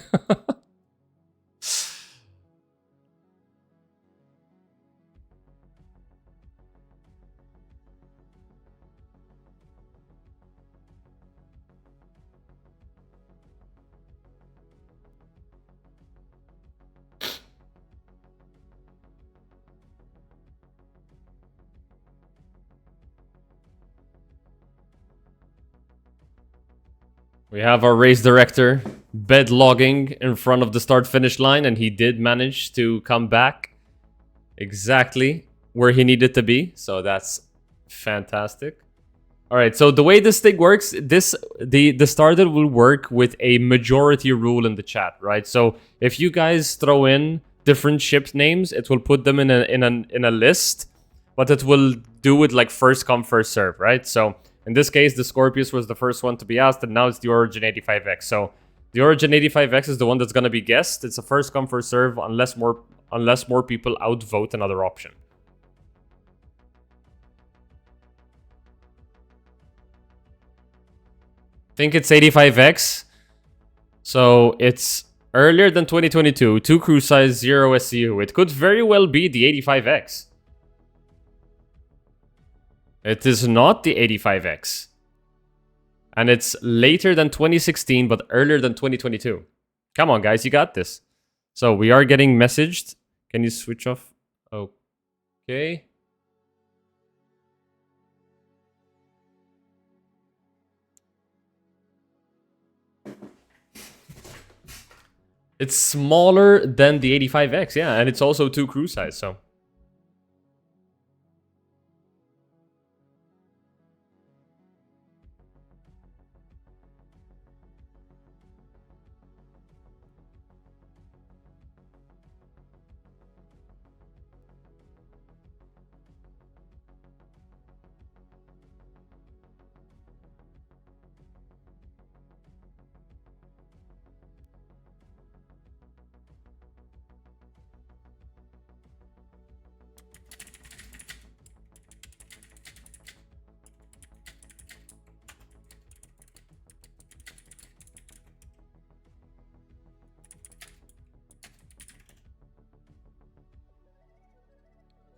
We have our race director bed logging in front of the start finish line, and he did manage to come back exactly where he needed to be. So that's fantastic. All right, so the way this thing works, the starter will work with a majority rule in the chat, right? So if you guys throw in different ship names, it will put them in a list, but it will do it like first come first serve, right? So in this case, the Scorpius was the first one to be asked, and now it's the Origin 85X. So the Origin 85X is the one that's gonna be guessed. It's a first come first serve unless more people outvote another option. I think it's 85X. So it's earlier than 2022, 2 crew size, 0 SCU. It could very well be the 85X. It is not the 85X. And it's later than 2016, but earlier than 2022. Come on, guys, you got this. So we are getting messaged. Can you switch off? Okay. It's smaller than the 85X, yeah, and it's also 2 crew size, so...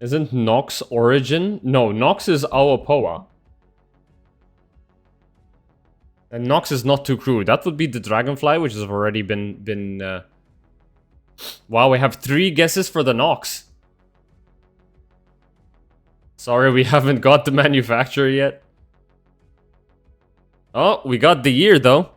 Isn't Nox Origin? No, Nox is Aopoa. And Nox is not too crude. That would be the Dragonfly, which has already been Wow, we have 3 guesses for the Nox. Sorry, we haven't got the manufacturer yet. Oh, we got the year, though.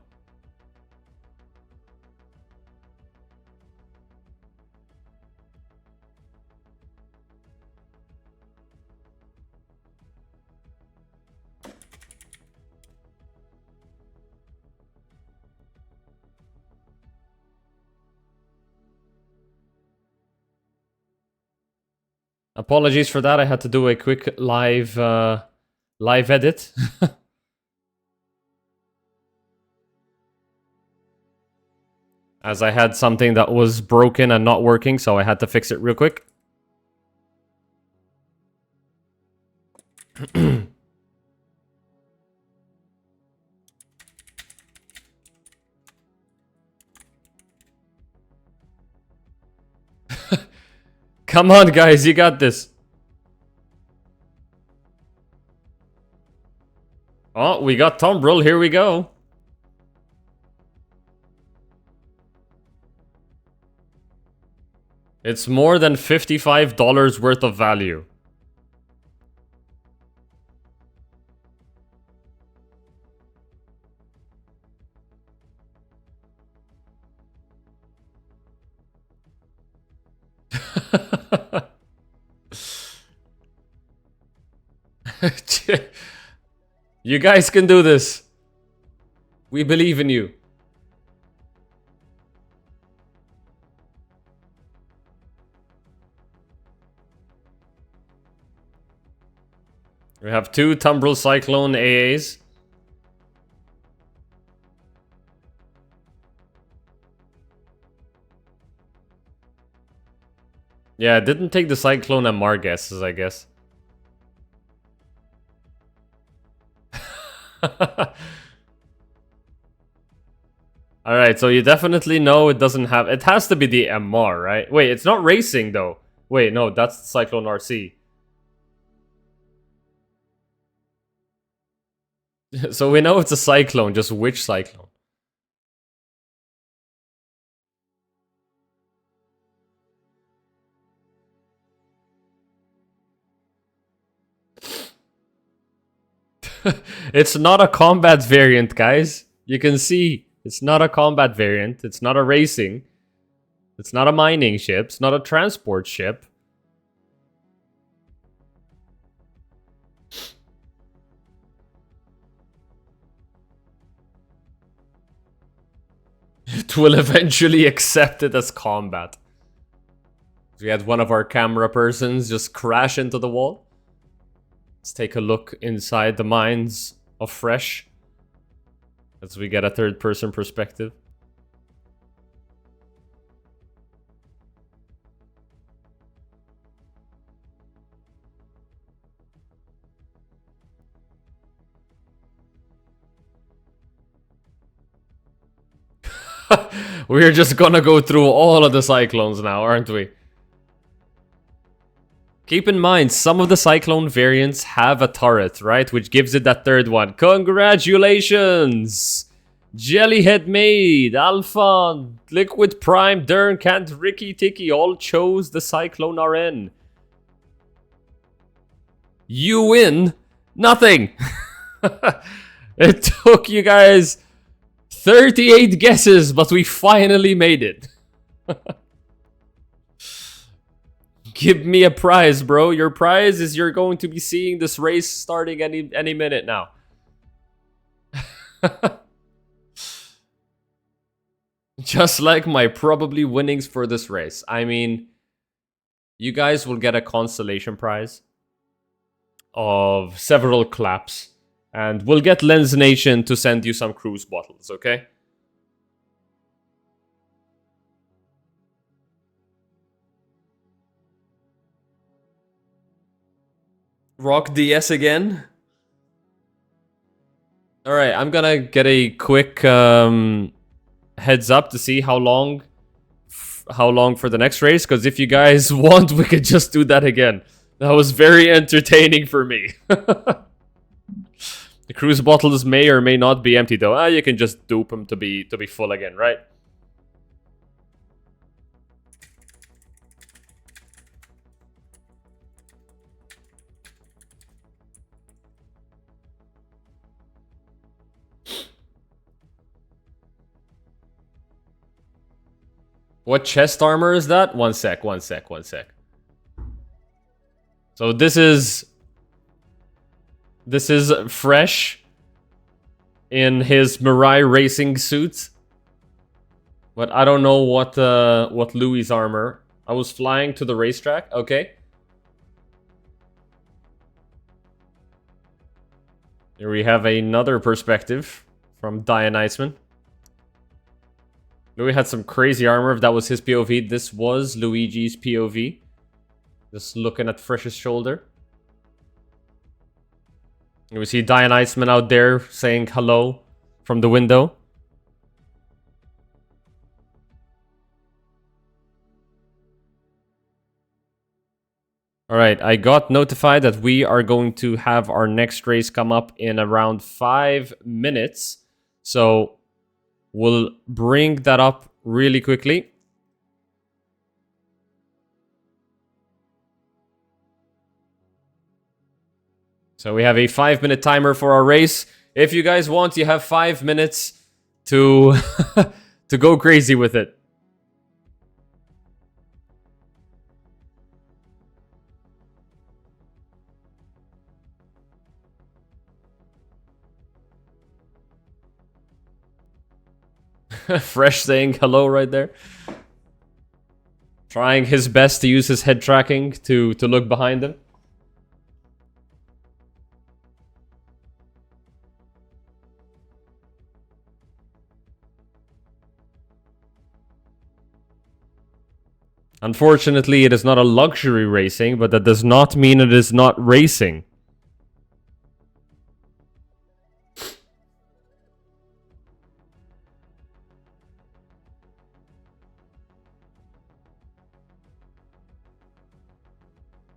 Apologies for that. I had to do a quick live edit. As I had something that was broken and not working, so I had to fix it real quick. Come on, guys, you got this. Oh, we got Tumbril. Here we go. It's more than $55 worth of value. You guys can do this. We believe in you. We have 2 Tumbril Cyclone AAs. Yeah, it didn't take the Cyclone MR guesses, I guess. Alright, so you definitely know it doesn't have... It has to be the MR, right? Wait, it's not racing, though. Wait, no, that's the Cyclone RC. So we know it's a Cyclone, just which Cyclone? It's not a combat variant, guys. You can see it's not a combat variant. It's not a racing. It's not a mining ship. It's not a transport ship. It will eventually accept it as combat. We had one of our camera persons just crash into the wall. Let's take a look inside the mines of Fresh as we get a third-person perspective. We're just gonna go through all of the Cyclones now, aren't we? Keep in mind, some of the Cyclone variants have a turret, right? Which gives it that third one. Congratulations! Jellyhead Maid, Alpha, Liquid Prime, Dern, Kant, Ricky, Tiki all chose the Cyclone RN. You win nothing! It took you guys 38 guesses, but we finally made it. Give me a prize, bro. Your prize is you're going to be seeing this race starting any minute now. Just like my probably winnings for this race. I mean, you guys will get a consolation prize of several claps. And we'll get Lens Nation to send you some cruise bottles, okay? Rock DS again. Alright, I'm gonna get a quick heads up to see how long for the next race, because if you guys want, we could just do that again. That was very entertaining for me. cruise bottles may or may not be empty though. You can just dupe them to be full again, right? What chest armor is that? One sec. So this is Fresh in his Mirai racing suit. But I don't know what Louis' armor. I was flying to the racetrack. Okay. Here we have another perspective from Dionyseman. Louis had some crazy armor. If that was his POV, this was Luigi's POV. Just looking at Fresh's shoulder. And we see Dionyseman out there saying hello from the window. Alright, I got notified that we are going to have our next race come up in around 5 minutes. So we'll bring that up really quickly. So we have a 5-minute timer for our race. If you guys want, you have 5 minutes to to go crazy with it. Fresh saying hello right there. Trying his best to use his head tracking to look behind him. Unfortunately, it is not a luxury racing, but that does not mean it is not racing.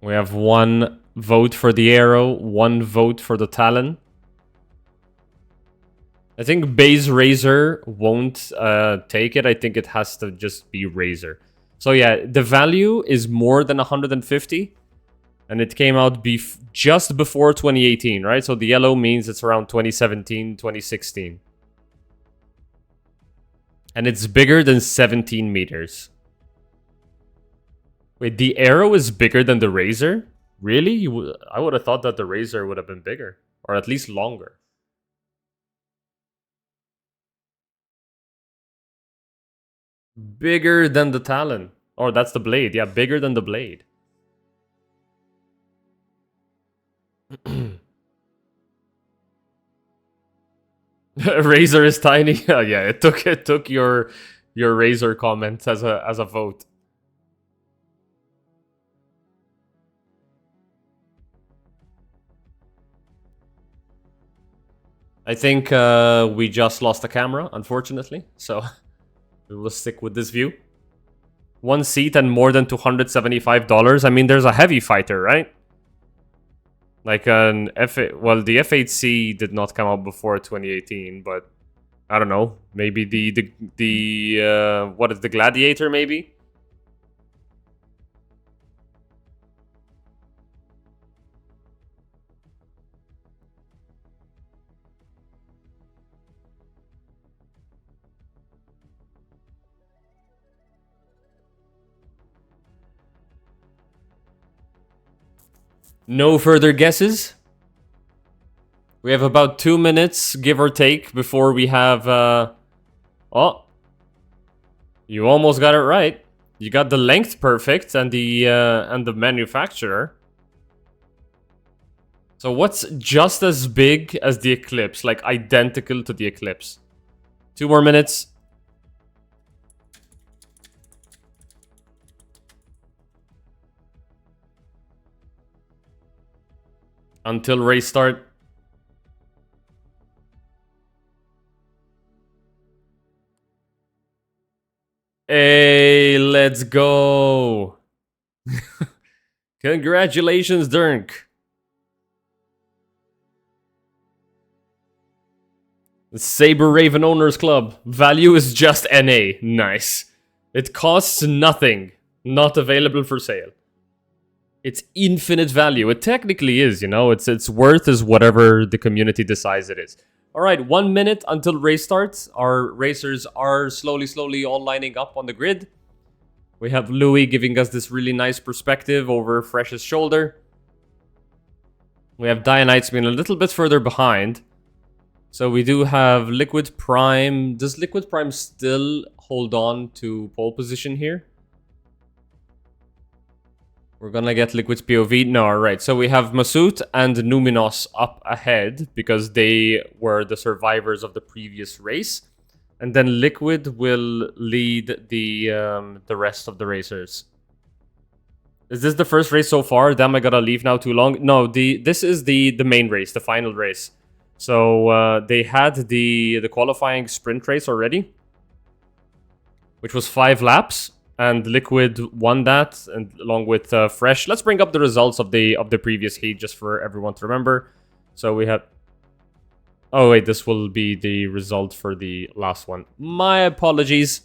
We have 1 vote for the arrow, 1 vote for the Talon. I think Base Razor won't take it. I think it has to just be Razor. So yeah, the value is more than 150. And it came out just before 2018, right? So the yellow means it's around 2017, 2016. And it's bigger than 17 meters. Wait, the arrow is bigger than the Razor? Really? I would have thought that the Razor would have been bigger. Or at least longer. Bigger than the Talon. Or that's the blade. Yeah, bigger than the blade. Razor is tiny. Yeah, it took your Razor comment as a vote. I think we just lost the camera, unfortunately. So we will stick with this view. 1 seat and more than $275. I mean, there's a heavy fighter, right? Like an well, the F8C did not come out before 2018, but I don't know. Maybe the what is the Gladiator? Maybe. No further guesses. We have about 2 minutes, give or take, before we have... Oh. You almost got it right. You got the length perfect and the manufacturer. So what's just as big as the Eclipse? Like identical to the Eclipse. 2 more minutes. Until race start. Hey, let's go. Congratulations, Dirk. Saber Raven Owners Club. Value is just NA. Nice. It costs nothing. Not available for sale. It's infinite value. It technically is, you know. Its worth is whatever the community decides it is. Alright, 1 minute until race starts. Our racers are slowly all lining up on the grid. We have Louis giving us this really nice perspective over Fresh's shoulder. We have Dianites being a little bit further behind. So we do have Liquid Prime. Does Liquid Prime still hold on to pole position here? We're gonna get Liquid's POV. No, alright. So we have Masood and Numinos up ahead because they were the survivors of the previous race. And then Liquid will lead the rest of the racers. Is this the first race so far? Damn, I gotta leave now too long. No, this is the main race, the final race. So they had the qualifying sprint race already, which was 5 laps, and Liquid won that, and along with Fresh. Let's bring up the results of the previous heat just for everyone to remember. So we have. Oh wait, this will be the result for the last one. My apologies.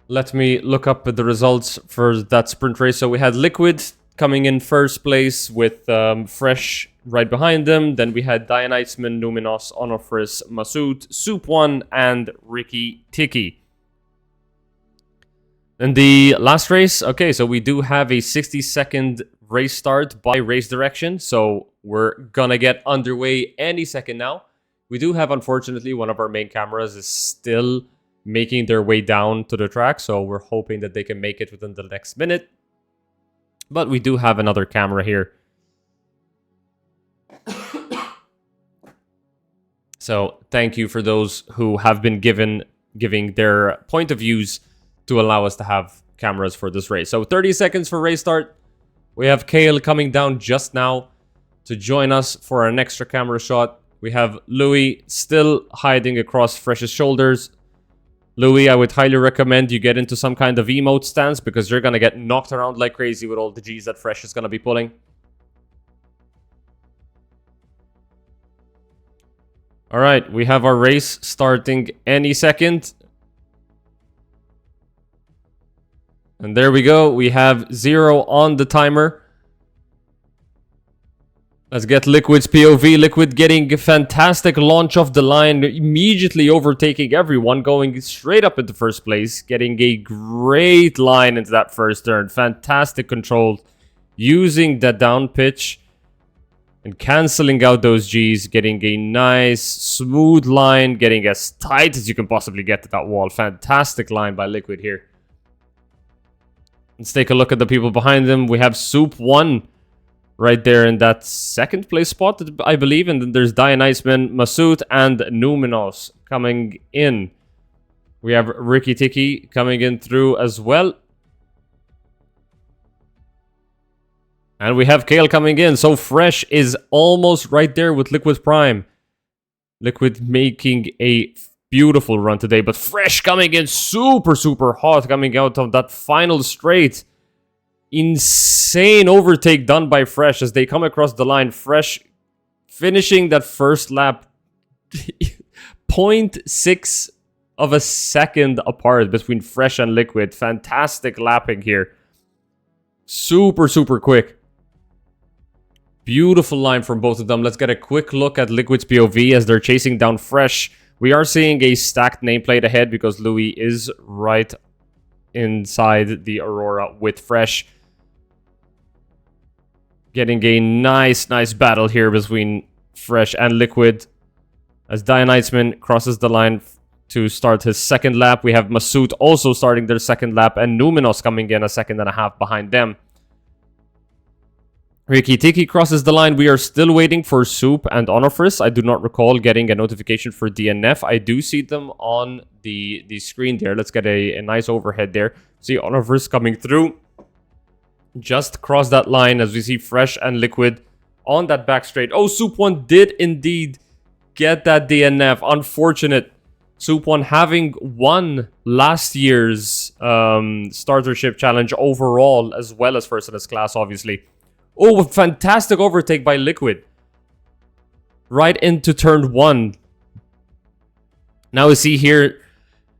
Let me look up the results for that sprint race. So we had Liquid coming in first place with Fresh right behind them. Then we had Dianitesman, Numinos, Onofris, Masood, Soup One, and Ricky Tiki. And the last race, okay, so we do have a 60-second race start by race direction. So we're gonna get underway any second now. We do have, unfortunately, one of our main cameras is still making their way down to the track. So we're hoping that they can make it within the next minute. But we do have another camera here. So thank you for those who have been giving their point of views to allow us to have cameras for this race. So 30 seconds for race start. We have Kale coming down just now to join us for an extra camera shot. We have Louis still hiding across Fresh's shoulders. Louis, I would highly recommend you get into some kind of emote stance because you're going to get knocked around like crazy with all the Gs that Fresh is going to be pulling. Alright, we have our race starting any second. And there we go. We have 0 on the timer. Let's get Liquid's POV. Liquid getting a fantastic launch off the line, immediately overtaking everyone, going straight up into first place, getting a great line into that first turn. Fantastic control, using that down pitch and cancelling out those Gs, getting a nice, smooth line, getting as tight as you can possibly get to that wall. Fantastic line by Liquid here. Let's take a look at the people behind them. We have Soup One right there in that second place spot, I believe. And then there's Dianitesman, Masood, and Numinos coming in. We have Ricky Tiki coming in through as well. And we have Kale coming in. So Fresh is almost right there with Liquid Prime. Liquid making a beautiful run today. But Fresh coming in super hot, coming out of that final straight. Insane overtake done by Fresh as they come across the line. Fresh finishing that first lap 0.6 of a second apart between Fresh and Liquid. Fantastic lapping here. Super quick. Beautiful line from both of them. Let's get a quick look at Liquid's POV as they're chasing down Fresh. We are seeing a stacked nameplate ahead because Louis is right inside the Aurora with Fresh. Getting a nice battle here between Fresh and Liquid as Dianitesman crosses the line to start his second lap. We have Masood also starting their second lap and Numinos coming in a second and a half behind them. Ricky Tiki crosses the line. We are still waiting for Soup and Onofris. I do not recall getting a notification for DNF. I do see them on the screen there. Let's get a nice overhead there. See Onofris coming through. Just cross that line as we see Fresh and Liquid on that back straight. Oh, Soup One did indeed get that DNF. Unfortunate. Soup One having won last year's startership challenge overall as well as first in his class, obviously. Oh, fantastic overtake by Liquid. right into turn 1. Now we see here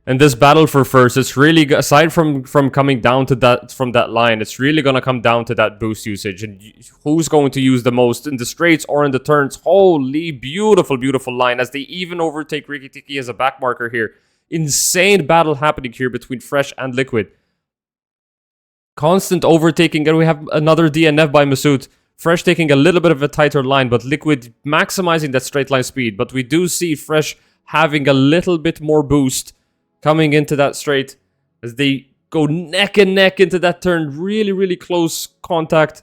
in this battle for first, it's really, aside from coming down to that, from that line, it's really going to come down to that boost usage and who's going to use the most in the straights or in the turns. Holy, beautiful, beautiful line as they even overtake Riki Tiki as a back marker here. Insane battle happening here between Fresh and Liquid. Constant overtaking, and we have another DNF by Masood. Fresh taking a little bit of a tighter line, but Liquid maximizing that straight line speed. But we do see Fresh having a little bit more boost coming into that straight as they go neck and neck into that turn. Really, really close contact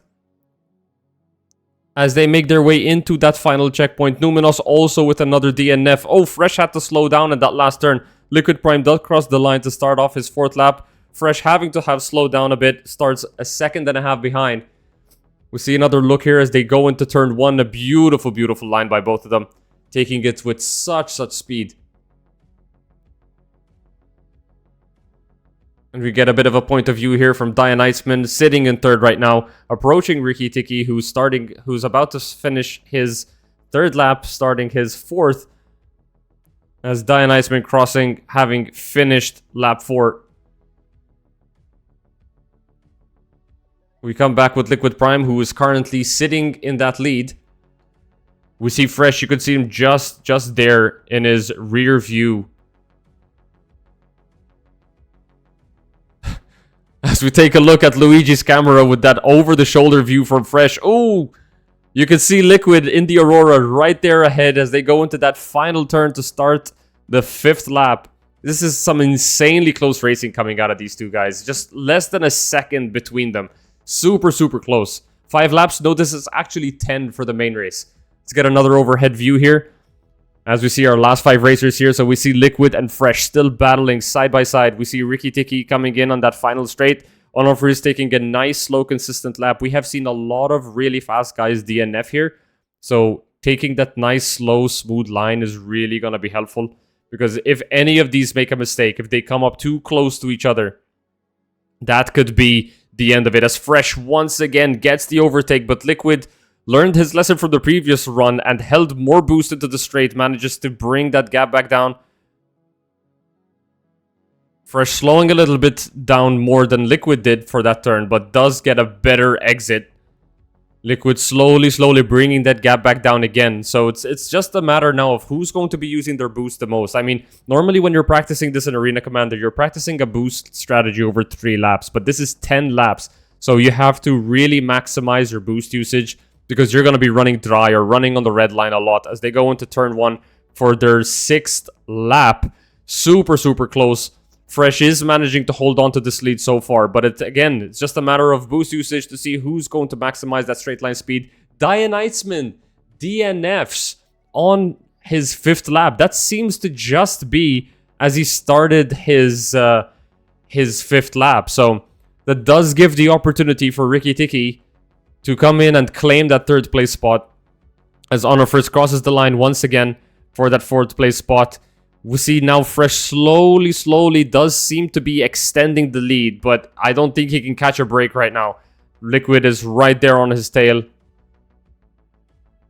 as they make their way into that final checkpoint. Numenos also with another DNF. Oh, Fresh had to slow down in that last turn. Liquid Prime does cross the line to start off his 4th lap. Fresh having to have slowed down a bit, starts a 2.5 behind. We see another look here as they go into turn 1. A beautiful, beautiful line by both of them, taking it with such speed. And we get a bit of a point of view here from Dionyseman, sitting in 3rd right now, approaching Riki Tiki, who's about to finish his 3rd lap, starting his 4th, as Dionyseman crossing, having finished lap 4. We come back with Liquid Prime, who is currently sitting in that lead. We see Fresh, you can see him just there in his rear view. As we take a look at Luigi's camera with that over-the-shoulder view from Fresh. Oh, you can see Liquid in the Aurora right there ahead as they go into that final turn to start the 5th lap. This is some insanely close racing coming out of these two guys. Just less than a second between them. Super close. 5 laps. No, this is actually 10 for the main race. Let's get another overhead view here as we see our last 5 racers here. So we see Liquid and Fresh still battling side by side. We see Riki Tiki coming in on that final straight. Onofre is taking a nice, slow, consistent lap. We have seen a lot of really fast guys DNF here. So taking that nice, slow, smooth line is really going to be helpful. Because if any of these make a mistake, if they come up too close to each other, that could be the end of it. As Fresh once again gets the overtake, but Liquid learned his lesson from the previous run and held more boost into the straight, manages to bring that gap back down. Fresh slowing a little bit down more than Liquid did for that turn, but does get a better exit. Liquid slowly bringing that gap back down again. So it's just a matter now of who's going to be using their boost the most. I mean, normally when you're practicing this in Arena Commander, you're practicing a boost strategy over 3 laps, but this is 10 laps. So you have to really maximize your boost usage, because you're going to be running dry or running on the red line a lot as they go into turn 1 for their 6th lap. Super close. Fresh is managing to hold on to this lead so far, but it's just a matter of boost usage to see who's going to maximize that straight line speed. Dionyseman DNFs on his 5th lap. That seems to just be as he started his 5th lap. So that does give the opportunity for Riki Tiki to come in and claim that 3rd place spot as Honor First crosses the line once again for that 4th place spot. We see now Fresh slowly does seem to be extending the lead, but I don't think he can catch a break right now. Liquid is right there on his tail.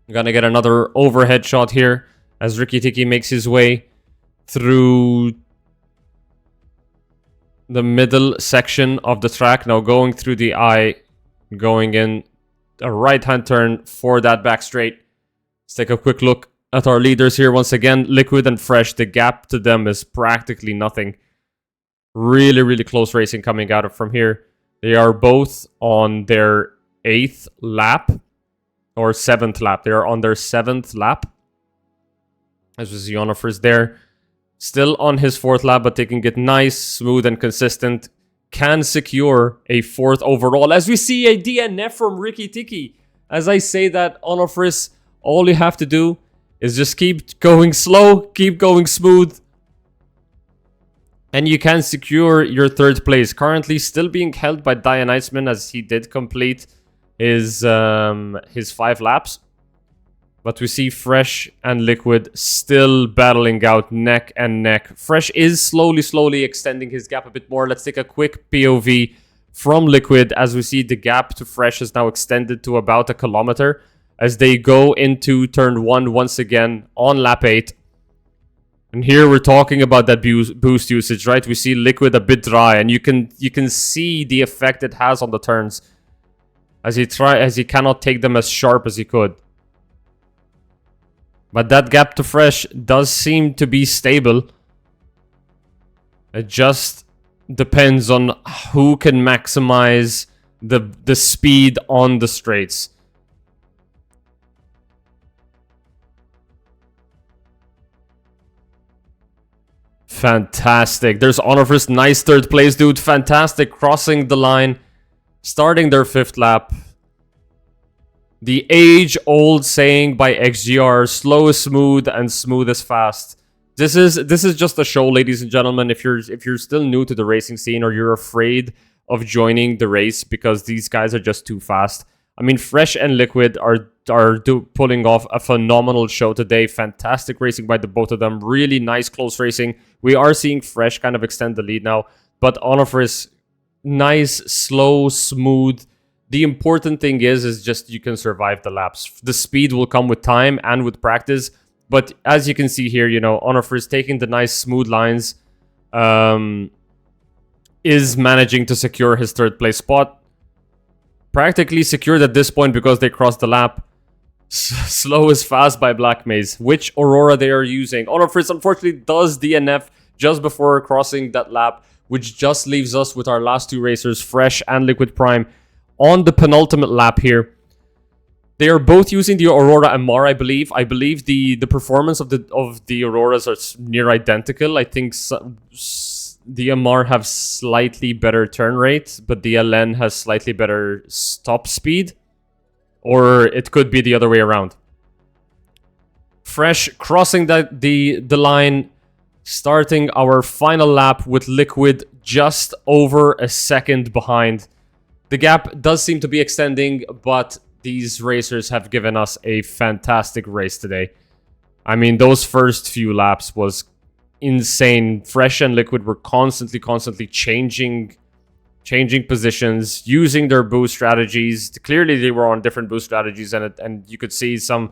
Gonna get another overhead shot here as Riki Tiki makes his way through the middle section of the track. Now going through the eye, going in a right-hand turn for that back straight. Let's take a quick look at our leaders here. Once again, Liquid and Fresh, the gap to them is practically nothing. Really close racing coming out of from here. They are both on their 8th lap or 7th lap. They are on their 7th lap. As we see Onofre is there. Still on his 4th lap, but taking it nice, smooth, and consistent. Can secure a 4th overall. As we see a DNF from Riki Tiki. As I say that, Onofre, all you have to do is just keep going slow, keep going smooth, and you can secure your 3rd place. Currently still being held by Dionyseman as he did complete his 5 laps. But we see Fresh and Liquid still battling out neck and neck. Fresh is slowly extending his gap a bit more. Let's take a quick POV from Liquid as we see the gap to Fresh is now extended to about 1 kilometer. as they go into turn 1 once again on lap 8. And here we're talking about that boost usage, right? We see Liquid a bit dry, and you can see the effect it has on the turns as he cannot take them as sharp as he could. But that gap to Fresh does seem to be stable. It just depends on who can maximize the speed on the straights. Fantastic. There's Honorfist. Nice third place, dude. Fantastic. Crossing the line. Starting their 5th lap. The age-old saying by XGR, slow is smooth and smooth is fast. This is just a show, ladies and gentlemen. If you're still new to the racing scene or you're afraid of joining the race because these guys are just too fast. I mean, Fresh and Liquid are pulling off a phenomenal show today. Fantastic racing by the both of them. Really nice close racing. We are seeing Fresh kind of extend the lead now, but Oliver is nice, slow, smooth. The important thing is just you can survive the laps. The speed will come with time and with practice. But as you can see here, you know, Oliver is taking the nice smooth lines. Is managing to secure his 3rd place spot. Practically secured at this point because they crossed the lap. Slow is fast by Black Maze. Which Aurora they are using. Oliver unfortunately does DNF just before crossing that lap, which just leaves us with our last 2 racers, Fresh and Liquid Prime, on the penultimate lap here. They are both using the Aurora MR, I believe. I believe the performance of the Auroras are near identical. I think the MR have slightly better turn rate, but the LN has slightly better stop speed. Or it could be the other way around. Fresh crossing the line, starting our final lap with Liquid just over a second behind. The gap does seem to be extending, but these racers have given us a fantastic race today. I mean, those first few laps was insane. Fresh and Liquid were constantly changing positions, using their boost strategies. Clearly, they were on different boost strategies, and you could see some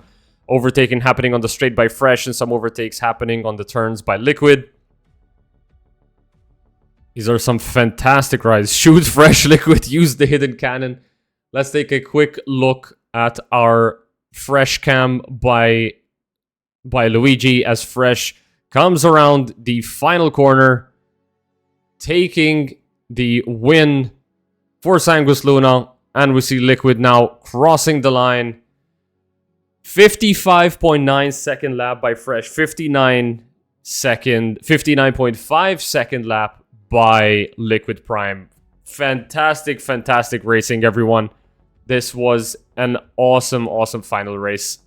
overtaking happening on the straight by Fresh and some overtakes happening on the turns by Liquid. These are some fantastic rides. Shoot Fresh, Liquid, use the hidden cannon. Let's take a quick look at our Fresh cam by Luigi as Fresh comes around the final corner, taking the win for Sangus Luna. And we see Liquid now crossing the line. 55.9 second lap by Fresh. 59.5 second lap by Liquid Prime. Fantastic racing, everyone. This was an awesome final race.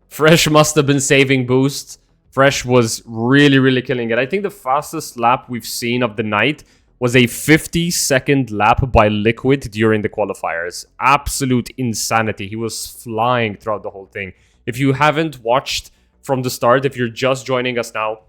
Fresh must have been saving boosts. Fresh was really killing it. I think the fastest lap we've seen of the night was a 50-second lap by Liquid during the qualifiers. Absolute insanity. He was flying throughout the whole thing. If you haven't watched from the start, if you're just joining us now,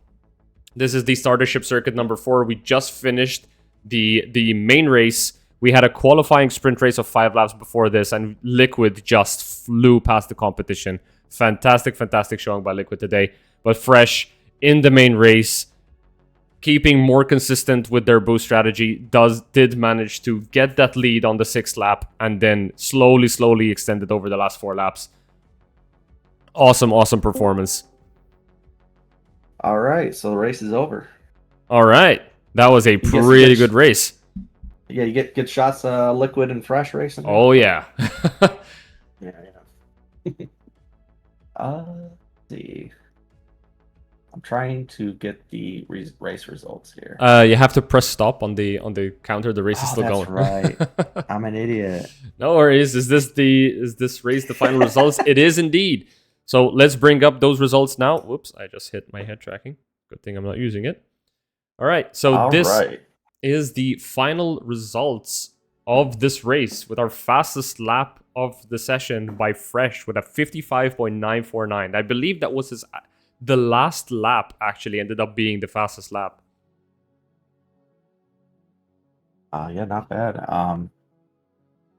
this is the startership circuit number 4. We just finished the main race. We had a qualifying sprint race of 5 laps before this, and Liquid just flew past the competition. Fantastic showing by Liquid today. But Fresh, in the main race, keeping more consistent with their boost strategy, did manage to get that lead on the 6th lap, and then slowly extended over the last 4 laps. Awesome performance. All right, so the race is over. All right, that was a pretty good race. Yeah, you get shots of Liquid and Fresh racing. Oh yeah. Yeah. Let's see. I'm trying to get the race results here. You have to press stop on the counter. The race is still going. Right. I'm an idiot. No worries. Is this race the final results? It is indeed. So let's bring up those results now. Whoops, I just hit my head tracking. Good thing I'm not using it. All right. So this is the final results of this race with our fastest lap of the session by Fresh with a 55.949. I believe that was the last lap actually ended up being the fastest lap. Yeah, not bad.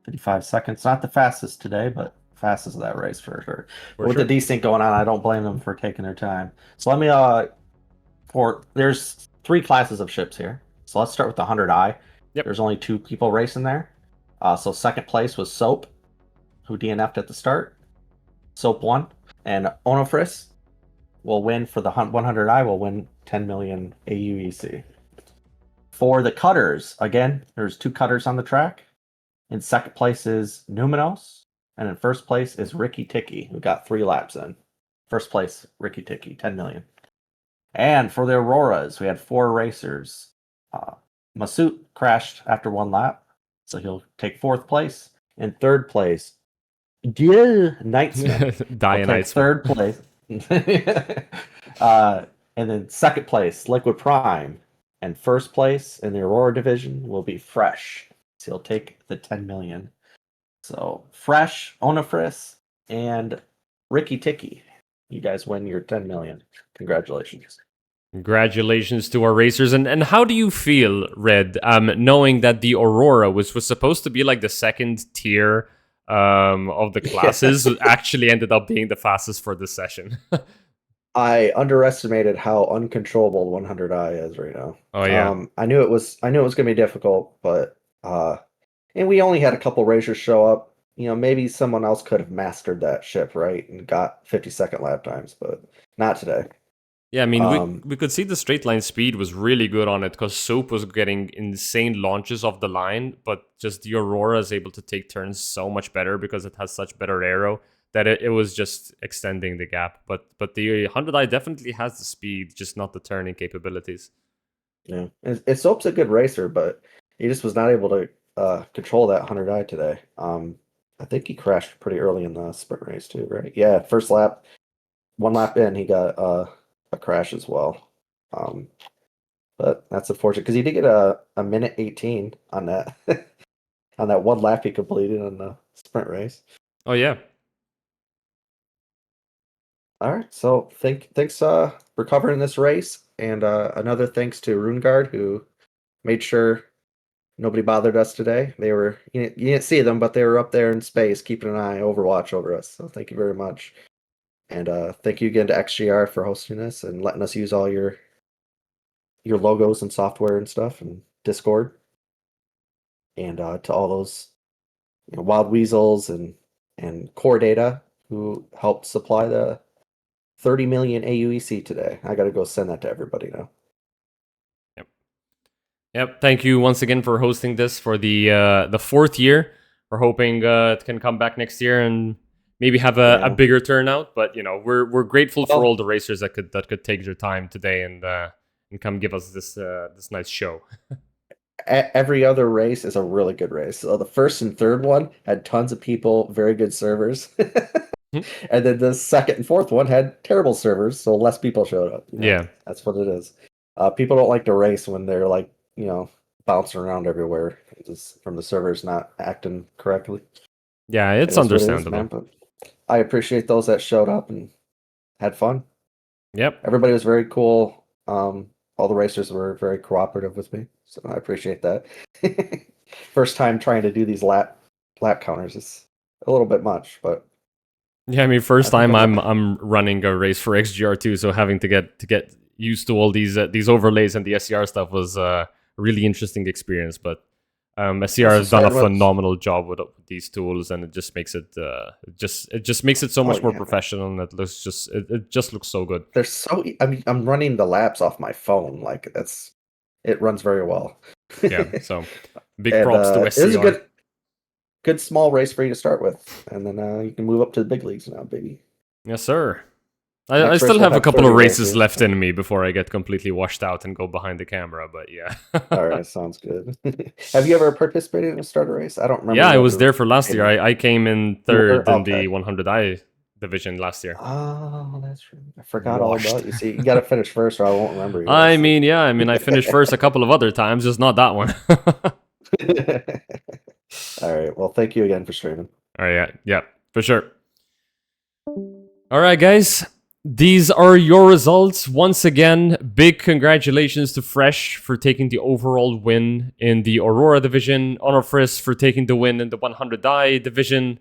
55 seconds. Not the fastest today, but fastest of that race for sure. For With sure. the desync going on, I don't blame them for taking their time. So let me there's 3 classes of ships here. So let's start with the 100i. Yep. There's only 2 people racing there. So second place was Soap, who DNF'd at the start. Soap won, and Onofris will win for the 100i. Will win 10 million AUEC. For the cutters, again, there's 2 cutters on the track. In second place is Numenos, and in first place is Ricky Ticky, who got 3 laps in. First place, Ricky Ticky, 10 million. And for the Auroras, we had 4 racers. Masut crashed after 1 lap, so he'll take 4th place. In third place, Knightsman will take Knightsman. 3rd place. And then second place, Liquid Prime. And first place in the Aurora division will be Fresh. So he'll take the 10 million. So Fresh, Onofris, and Ricky Ticky. You guys win your 10 million. Congratulations. Congratulations to our racers. And how do you feel, Red, knowing that the Aurora, which was supposed to be like the second tier of the classes, actually ended up being the fastest for this session? I underestimated how uncontrollable 100i is right now. Oh yeah. I knew it was going to be difficult, but and we only had a couple racers show up. You know, maybe someone else could have mastered that ship, right, and got 50-second lap times, but not today. Yeah, I mean, we could see the straight line speed was really good on it because Soap was getting insane launches off the line, but just the Aurora is able to take turns so much better because it has such better aero that it was just extending the gap. But the 100i definitely has the speed, just not the turning capabilities. Yeah, and Soap's a good racer, but he just was not able to control that 100i today. I think he crashed pretty early in the sprint race too, right? Yeah, first lap, 1 lap in, he got a crash as well. But that's unfortunate because he did get a minute 18 on that on that 1 lap he completed on the sprint race. Oh yeah. All right, so thanks for covering this race, and another thanks to RuneGuard who made sure nobody bothered us today. They were you didn't see them, but they were up there in space keeping an eye, overwatch over us. So thank you very much, and thank you again to XGR for hosting us and letting us use all your logos and software and stuff and Discord, and to all those Wild Weasels and Core Data who helped supply the 30 million AUEC today. I got to go send that to everybody now. Yep. Thank you once again for hosting this for the 4th year. We're hoping it can come back next year and maybe have a bigger turnout. But we're grateful for all the racers that could take their time today and come give us this nice show. Every other race is a really good race. So the first and third one had tons of people, very good servers. And then the second and fourth one had terrible servers, so less people showed up. Yeah. That's what it is. People don't like to race when they're like, bouncing around everywhere just from the servers not acting correctly. Yeah, it's understandable. But I appreciate those that showed up and had fun. Yep. Everybody was very cool. All the racers were very cooperative with me, so I appreciate that. First time trying to do these lap counters is a little bit much, but yeah, I mean, first time I'm running a race for XGR too, so having to get used to all these overlays and the SCR stuff was a really interesting experience. But SCR has done a phenomenal job with these tools, and it just makes it makes it so much more professional, and it just looks so good. They're so. I mean, I'm running the laps off my phone. Like it runs very well. Yeah, so big props to SCR. It was a good small race for you to start with, and then you can move up to the big leagues now, baby. Yes, sir. I still have a couple of races left in me before I get completely washed out and go behind the camera, but yeah. All right, sounds good. Have you ever participated in a starter race? I don't remember. Yeah, I was there for last year. I came in third in the 100i division last year. Oh, that's true. I forgot all about you. See, you got to finish first, or I won't remember you. I mean, I finished first a couple of other times, just not that one. All right. Well, thank you again for streaming. All right, yeah, for sure. All right, guys. These are your results. Once again, big congratulations to Fresh for taking the overall win in the Aurora division, Honor Frisk for taking the win in the 100i division,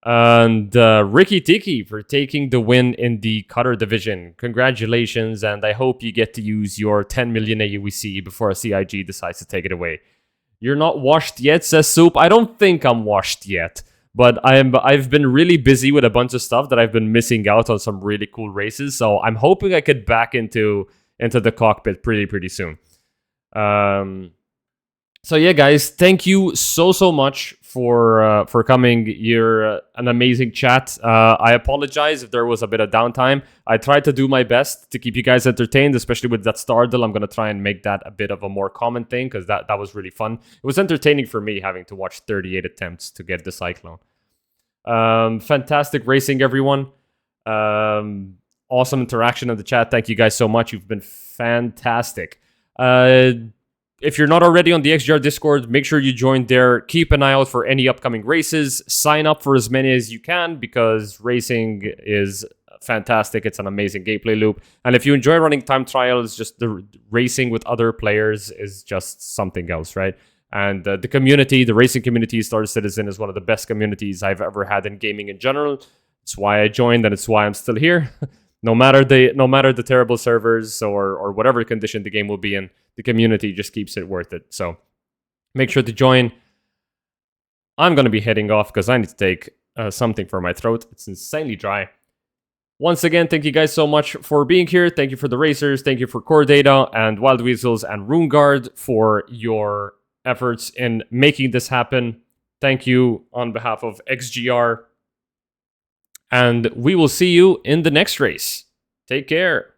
And Ricky Tiki for taking the win in the cutter division. Congratulations, and I hope you get to use your 10 million AUEC before a CIG decides to take it away. You're not washed yet, says Soup. I don't think I'm washed yet, but I've been really busy with a bunch of stuff that I've been missing out on some really cool races. So I'm hoping I could back into the cockpit pretty soon. So yeah, guys, thank you so much for coming. You're an amazing chat. I apologize if there was a bit of downtime. I tried to do my best to keep you guys entertained, especially with that Stardill. I'm gonna try and make that a bit of a more common thing because that was really fun. It was entertaining for me having to watch 38 attempts to get the Cyclone. Fantastic racing, everyone. Awesome interaction in the chat. Thank you guys so much. You've been fantastic. If you're not already on the XGR Discord, make sure you join there. Keep an eye out for any upcoming races. Sign up for as many as you can because racing is fantastic. It's an amazing gameplay loop. And if you enjoy running time trials, just the racing with other players is just something else, right? And the community, the racing community, Star Citizen is one of the best communities I've ever had in gaming in general. It's why I joined and it's why I'm still here. No matter the terrible servers or whatever condition the game will be in, the community just keeps it worth it. So make sure to join. I'm going to be heading off because I need to take something for my throat. It's insanely dry. Once again, thank you guys so much for being here. Thank you for the racers. Thank you for Core Data and Wild Weasels and RuneGuard for your efforts in making this happen. Thank you on behalf of XGR. And we will see you in the next race. Take care.